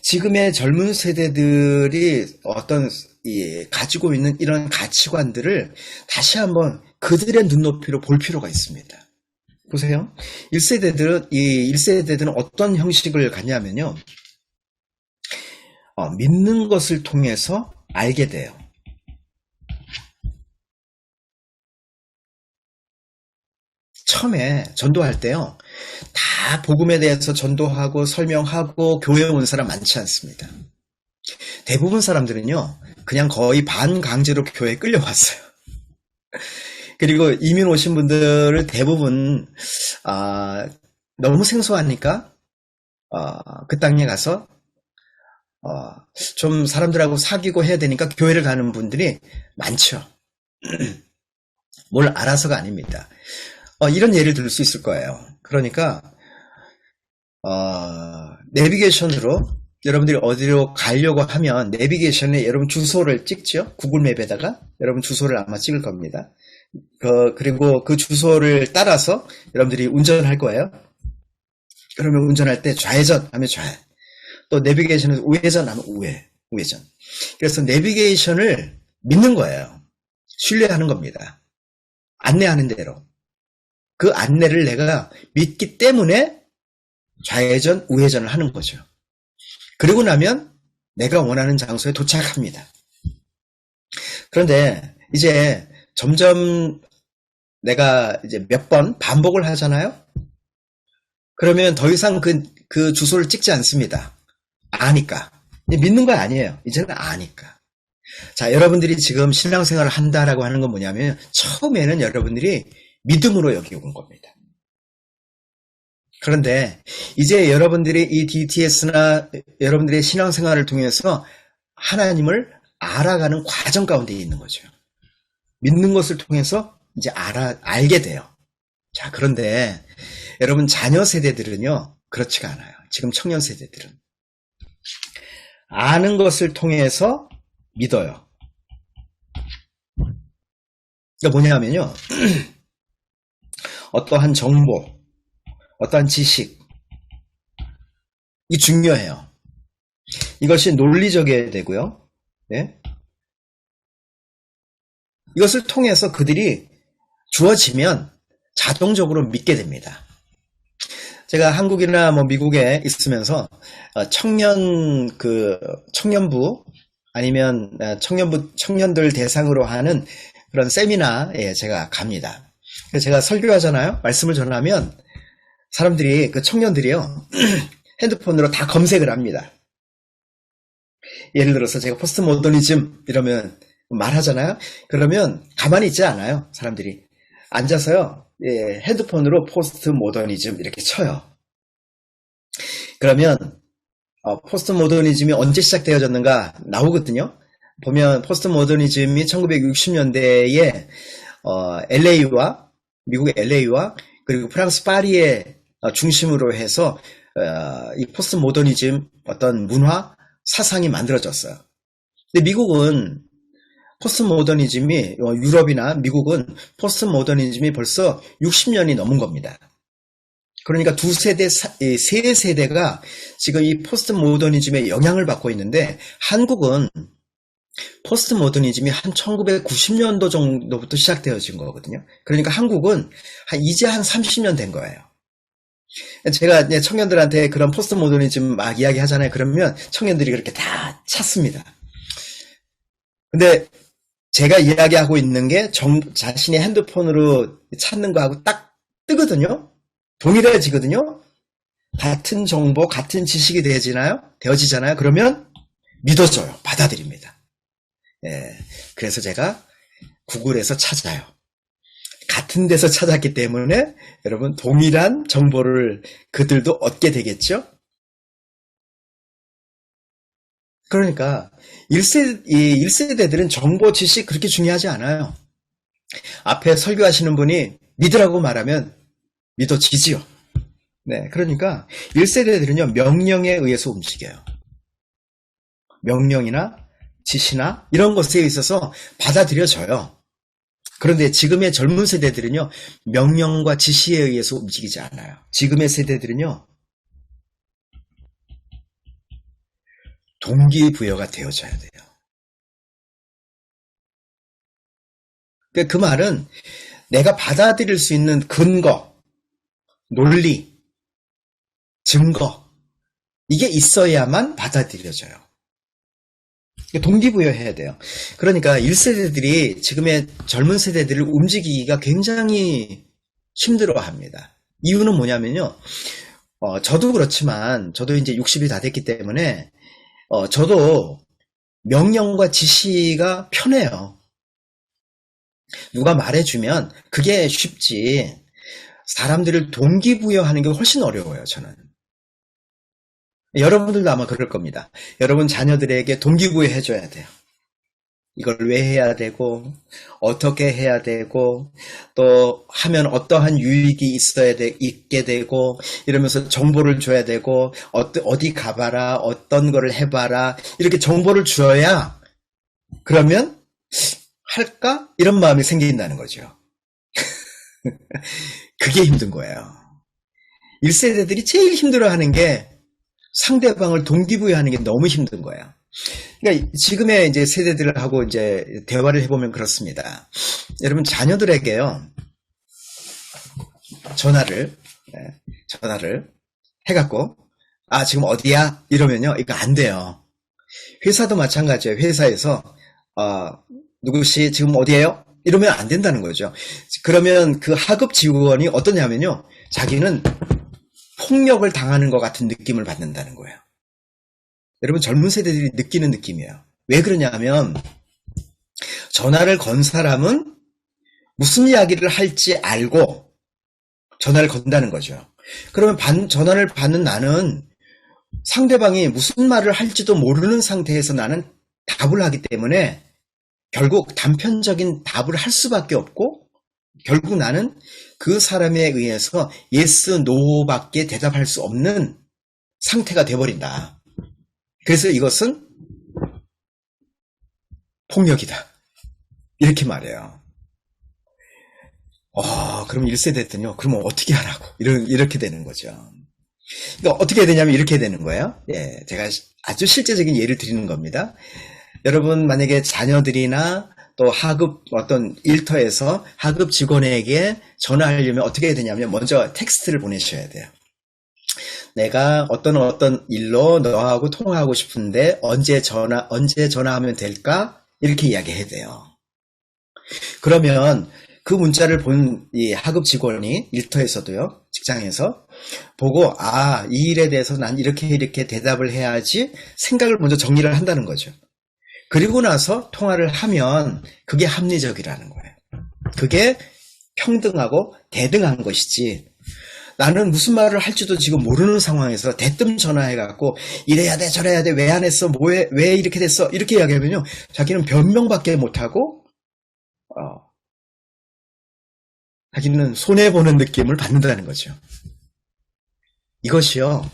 B: 지금의 젊은 세대들이 어떤 가지고 있는 이런 가치관들을 다시 한번 그들의 눈높이로 볼 필요가 있습니다. 보세요. 1세대들은 어떤 형식을 갖냐면요. 믿는 것을 통해서 알게 돼요. 처음에 전도할 때요. 다 복음에 대해서 전도하고 설명하고 교회에 온 사람 많지 않습니다. 대부분 사람들은요. 그냥 거의 반강제로 교회에 끌려왔어요. 그리고 이민 오신 분들을 대부분 너무 생소하니까 그 땅에 가서 좀 사람들하고 사귀고 해야 되니까 교회를 가는 분들이 많죠. 뭘 알아서가 아닙니다. 이런 예를 들 수 있을 거예요. 그러니까 내비게이션으로 여러분들이 어디로 가려고 하면 내비게이션에 여러분 주소를 찍죠. 구글맵에다가 여러분 주소를 아마 찍을 겁니다. 그리고 그 주소를 따라서 여러분들이 운전할 거예요. 그러면 운전할 때 좌회전 하면 좌회, 또 내비게이션에서 우회전 하면 우회전. 그래서 내비게이션을 믿는 거예요. 신뢰하는 겁니다. 안내하는 대로. 그 안내를 내가 믿기 때문에 좌회전, 우회전을 하는 거죠. 그리고 나면 내가 원하는 장소에 도착합니다. 그런데 이제 점점 내가 이제 몇 번 반복을 하잖아요? 그러면 더 이상 그 주소를 찍지 않습니다. 아니까. 믿는 거 아니에요. 이제는 아니까. 자, 여러분들이 지금 신앙생활을 한다라고 하는 건 뭐냐면 처음에는 여러분들이 믿음으로 여기 온 겁니다. 그런데 이제 여러분들이 이 DTS나 여러분들의 신앙생활을 통해서 하나님을 알아가는 과정 가운데 있는 거죠. 믿는 것을 통해서 이제 알게 돼요. 자, 그런데 여러분 자녀 세대들은요, 그렇지가 않아요. 지금 청년 세대들은. 아는 것을 통해서 믿어요. 그러니까 뭐냐면요. 어떠한 정보, 어떠한 지식, 이 중요해요. 이것이 논리적이어야 되고요. 네? 이것을 통해서 그들이 주어지면 자동적으로 믿게 됩니다. 제가 한국이나 뭐 미국에 있으면서 청년부 아니면 청년들 대상으로 하는 그런 세미나에 제가 갑니다. 그래서 제가 설교하잖아요. 말씀을 전하면 사람들이 그 청년들이요 핸드폰으로 다 검색을 합니다. 예를 들어서 제가 포스트 모더니즘 이러면 말하잖아요. 그러면 가만히 있지 않아요. 사람들이 앉아서요 예, 핸드폰으로 포스트 모더니즘 이렇게 쳐요. 그러면 포스트 모더니즘이 언제 시작되어졌는가 나오거든요. 보면 포스트 모더니즘이 1960년대에 LA와 미국의 LA와 그리고 프랑스 파리의 중심으로 해서 이 포스트 모더니즘 어떤 문화 사상이 만들어졌어요. 근데 미국은 포스트 모더니즘이 유럽이나 미국은 포스트 모더니즘이 벌써 60년이 넘은 겁니다. 그러니까 두 세대, 세 세대가 지금 이 포스트 모더니즘의 영향을 받고 있는데 한국은 포스트 모더니즘이 한 1990년도 정도부터 시작되어진 거거든요. 그러니까 한국은 이제 한 30년 된 거예요. 제가 이제 청년들한테 그런 포스트 모더니즘 막 이야기 하잖아요. 그러면 청년들이 그렇게 다 찾습니다. 근데 제가 이야기하고 있는 게 자신의 핸드폰으로 찾는 거하고 딱 뜨거든요. 동일해지거든요. 같은 정보, 같은 지식이 되어지잖아요. 그러면 믿어져요. 받아들입니다. 예, 그래서 제가 구글에서 찾아요. 같은 데서 찾았기 때문에 여러분 동일한 정보를 그들도 얻게 되겠죠? 그러니까 1세대들은 정보 지식 그렇게 중요하지 않아요. 앞에 설교하시는 분이 믿으라고 말하면 믿어지지요. 네, 그러니까 1세대들은요, 명령에 의해서 움직여요. 명령이나 지시나 이런 것에 있어서 받아들여져요. 그런데 지금의 젊은 세대들은요, 명령과 지시에 의해서 움직이지 않아요. 지금의 세대들은요, 동기부여가 되어져야 돼요. 그러니까 그 말은 내가 받아들일 수 있는 근거, 논리, 증거, 이게 있어야만 받아들여져요. 동기부여해야 돼요. 그러니까 1세대들이 지금의 젊은 세대들을 움직이기가 굉장히 힘들어합니다. 이유는 뭐냐면요. 저도 그렇지만 저도 이제 60이 다 됐기 때문에 저도 명령과 지시가 편해요. 누가 말해주면 그게 쉽지 사람들을 동기부여하는 게 훨씬 어려워요. 저는. 여러분들도 아마 그럴 겁니다. 여러분 자녀들에게 동기부여 해줘야 돼요. 이걸 왜 해야 되고 어떻게 해야 되고 또 하면 어떠한 유익이 있게 되고 이러면서 정보를 줘야 되고 어디 가봐라 어떤 거를 해봐라 이렇게 정보를 줘야 그러면 할까? 이런 마음이 생긴다는 거죠. 그게 힘든 거예요. 1세대들이 제일 힘들어하는 게 상대방을 동기부여하는 게 너무 힘든 거예요. 그러니까 지금의 이제 세대들하고 이제 대화를 해보면 그렇습니다. 여러분 자녀들에게요 전화를 해갖고 지금 어디야? 이러면요 이거 안 돼요. 회사도 마찬가지예요. 회사에서 누구씨 지금 어디에요? 이러면 안 된다는 거죠. 그러면 그 하급 직원이 어떠냐면요 자기는 폭력을 당하는 것 같은 느낌을 받는다는 거예요. 여러분 젊은 세대들이 느끼는 느낌이에요. 왜 그러냐면 전화를 건 사람은 무슨 이야기를 할지 알고 전화를 건다는 거죠. 그러면 전화를 받는 나는 상대방이 무슨 말을 할지도 모르는 상태에서 나는 답을 하기 때문에 결국 단편적인 답을 할 수밖에 없고 결국 나는 그 사람에 의해서 yes, no밖에 대답할 수 없는 상태가 돼버린다. 그래서 이것은 폭력이다. 이렇게 말해요. 그럼 1세대 때는요. 그러면 어떻게 하라고? 이렇게 되는 거죠. 그러니까 어떻게 되냐면 이렇게 되는 거예요. 예, 제가 아주 실제적인 예를 드리는 겁니다. 여러분 만약에 자녀들이나 또 하급 어떤 일터에서 하급 직원에게 전화하려면 어떻게 해야 되냐면 먼저 텍스트를 보내셔야 돼요. 내가 어떤 일로 너하고 통화하고 싶은데 언제 전화하면 될까? 이렇게 이야기해야 돼요. 그러면 그 문자를 본 이 하급 직원이 일터에서도요, 직장에서 보고 이 일에 대해서 난 이렇게 대답을 해야지 생각을 먼저 정리를 한다는 거죠. 그리고 나서 통화를 하면 그게 합리적이라는 거예요. 그게 평등하고 대등한 것이지, 나는 무슨 말을 할지도 지금 모르는 상황에서 대뜸 전화해갖고 이래야 돼 저래야 돼 왜 안 했어 왜 이렇게 됐어 이렇게 이야기하면요, 자기는 변명밖에 못하고 자기는 손해보는 느낌을 받는다는 거죠. 이것이요,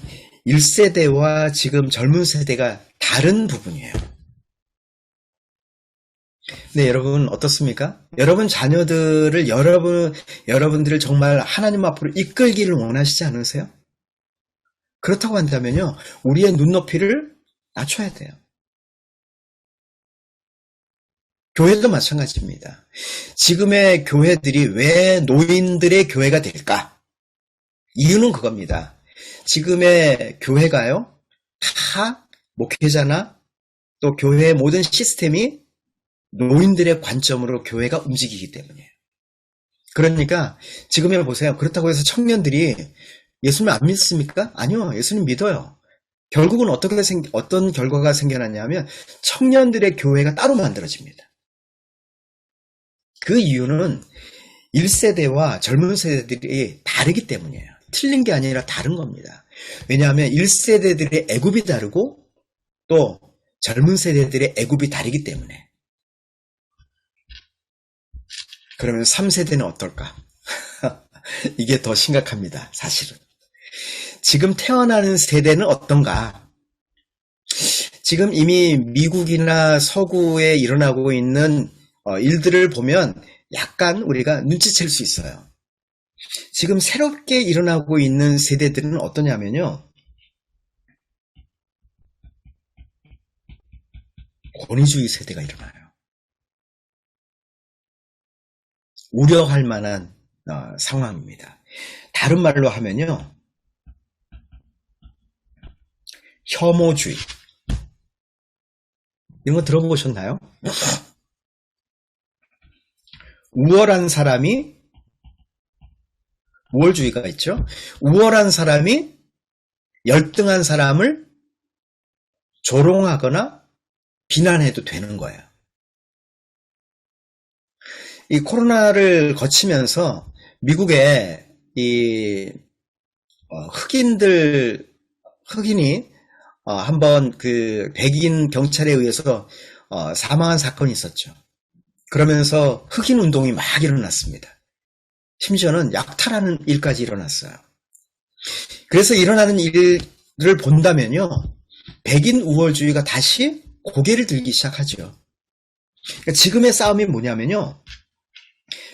B: 1세대와 지금 젊은 세대가 다른 부분이에요. 네, 여러분 어떻습니까? 여러분 자녀들을 여러분들을 정말 하나님 앞으로 이끌기를 원하시지 않으세요? 그렇다고 한다면요, 우리의 눈높이를 낮춰야 돼요. 교회도 마찬가지입니다. 지금의 교회들이 왜 노인들의 교회가 될까? 이유는 그겁니다. 지금의 교회가요, 다 목회자나 또 교회의 모든 시스템이 노인들의 관점으로 교회가 움직이기 때문이에요. 그러니까 지금을 보세요. 그렇다고 해서 청년들이 예수님 안 믿습니까? 아니요, 예수님 믿어요. 결국은 어떤 결과가 생겨났냐면 청년들의 교회가 따로 만들어집니다. 그 이유는 1세대와 젊은 세대들이 다르기 때문이에요. 틀린 게 아니라 다른 겁니다. 왜냐하면 1세대들의 애굽이 다르고 또 젊은 세대들의 애굽이 다르기 때문에. 그러면 3세대는 어떨까? 이게 더 심각합니다, 사실은. 지금 태어나는 세대는 어떤가? 지금 이미 미국이나 서구에 일어나고 있는 일들을 보면 약간 우리가 눈치챌 수 있어요. 지금 새롭게 일어나고 있는 세대들은 어떠냐면요, 권위주의 세대가 일어나요. 우려할 만한 상황입니다. 다른 말로 하면요, 혐오주의. 이런 거 들어보셨나요? 우월한 사람이, 우월주의가 있죠. 우월한 사람이 열등한 사람을 조롱하거나 비난해도 되는 거예요. 이 코로나를 거치면서 미국에 이 흑인이 한번 그 백인 경찰에 의해서 사망한 사건이 있었죠. 그러면서 흑인 운동이 막 일어났습니다. 심지어는 약탈하는 일까지 일어났어요. 그래서 일어나는 일을 본다면요, 백인 우월주의가 다시 고개를 들기 시작하죠. 그러니까 지금의 싸움이 뭐냐면요,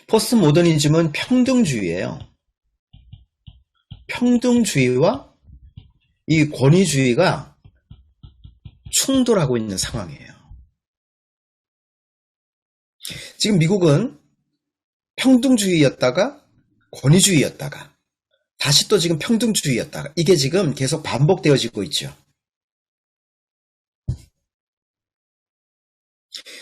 B: 포스트 모더니즘은 평등주의예요. 평등주의와 이 권위주의가 충돌하고 있는 상황이에요. 지금 미국은 평등주의였다가 권위주의였다가 다시 또 지금 평등주의였다가, 이게 지금 계속 반복되어지고 있죠.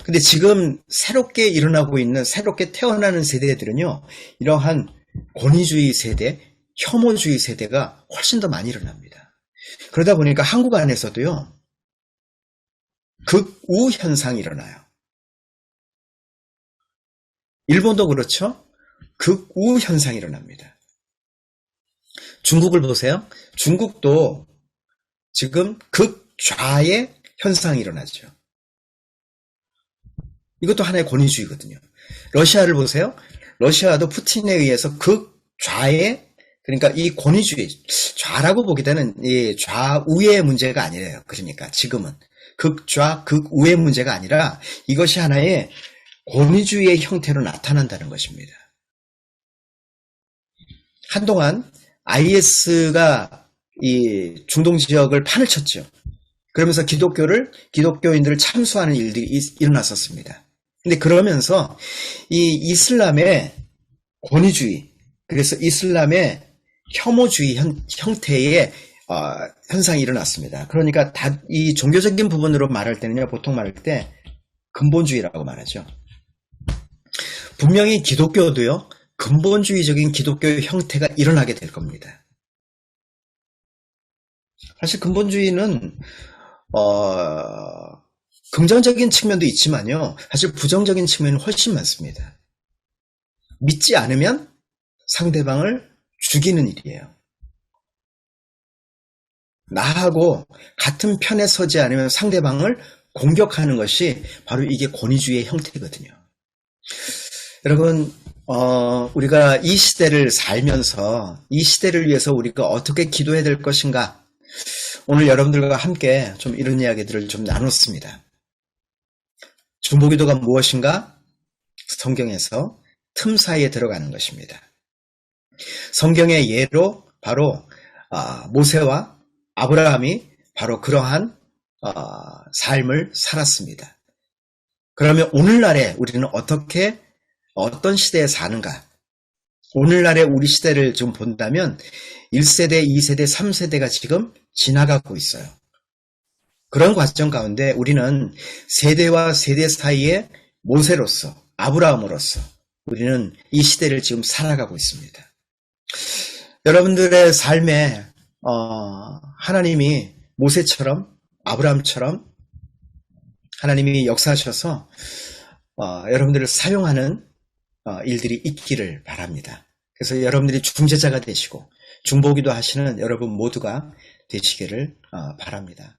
B: 근데 지금 새롭게 일어나고 있는, 새롭게 태어나는 세대들은요, 이러한 권위주의 세대, 혐오주의 세대가 훨씬 더 많이 일어납니다. 그러다 보니까 한국 안에서도요, 극우 현상이 일어나요. 일본도 그렇죠? 극우 현상이 일어납니다. 중국을 보세요. 중국도 지금 극좌의 현상이 일어나죠. 이것도 하나의 권위주의거든요. 러시아를 보세요. 러시아도 푸틴에 의해서 극좌의, 그러니까 이 권위주의, 좌라고 보기에는 이 좌우의 문제가 아니래요. 그러니까 지금은 극좌, 극우의 문제가 아니라 이것이 하나의 권위주의의 형태로 나타난다는 것입니다. 한동안 IS가 이 중동 지역을 판을 쳤죠. 그러면서 기독교인들을 참수하는 일들이 일어났었습니다. 근데 그러면서 이 이슬람의 권위주의, 그래서 이슬람의 혐오주의 형태의 현상이 일어났습니다. 그러니까 이 종교적인 부분으로 말할 때는요, 보통 말할 때 근본주의라고 말하죠. 분명히 기독교도요, 근본주의적인 기독교의 형태가 일어나게 될 겁니다. 사실 근본주의는 긍정적인 측면도 있지만요, 사실 부정적인 측면이 훨씬 많습니다. 믿지 않으면 상대방을 죽이는 일이에요. 나하고 같은 편에 서지 않으면 상대방을 공격하는 것이 바로 이게 권위주의의 형태거든요. 여러분, 우리가 이 시대를 살면서 이 시대를 위해서 우리가 어떻게 기도해야 될 것인가? 오늘 여러분들과 함께 좀 이런 이야기들을 좀 나눴습니다. 중보기도가 무엇인가? 성경에서 틈 사이에 들어가는 것입니다. 성경의 예로 바로 모세와 아브라함이 바로 그러한 삶을 살았습니다. 그러면 오늘날에 우리는 어떤 시대에 사는가? 오늘날의 우리 시대를 좀 본다면 1세대, 2세대, 3세대가 지금 지나가고 있어요. 그런 과정 가운데 우리는 세대와 세대 사이에 모세로서, 아브라함으로서 우리는 이 시대를 지금 살아가고 있습니다. 여러분들의 삶에 하나님이 모세처럼, 아브라함처럼 하나님이 역사하셔서 여러분들을 사용하는 일들이 있기를 바랍니다. 그래서 여러분들이 중재자가 되시고 중보기도 하시는 여러분 모두가 되시기를 바랍니다.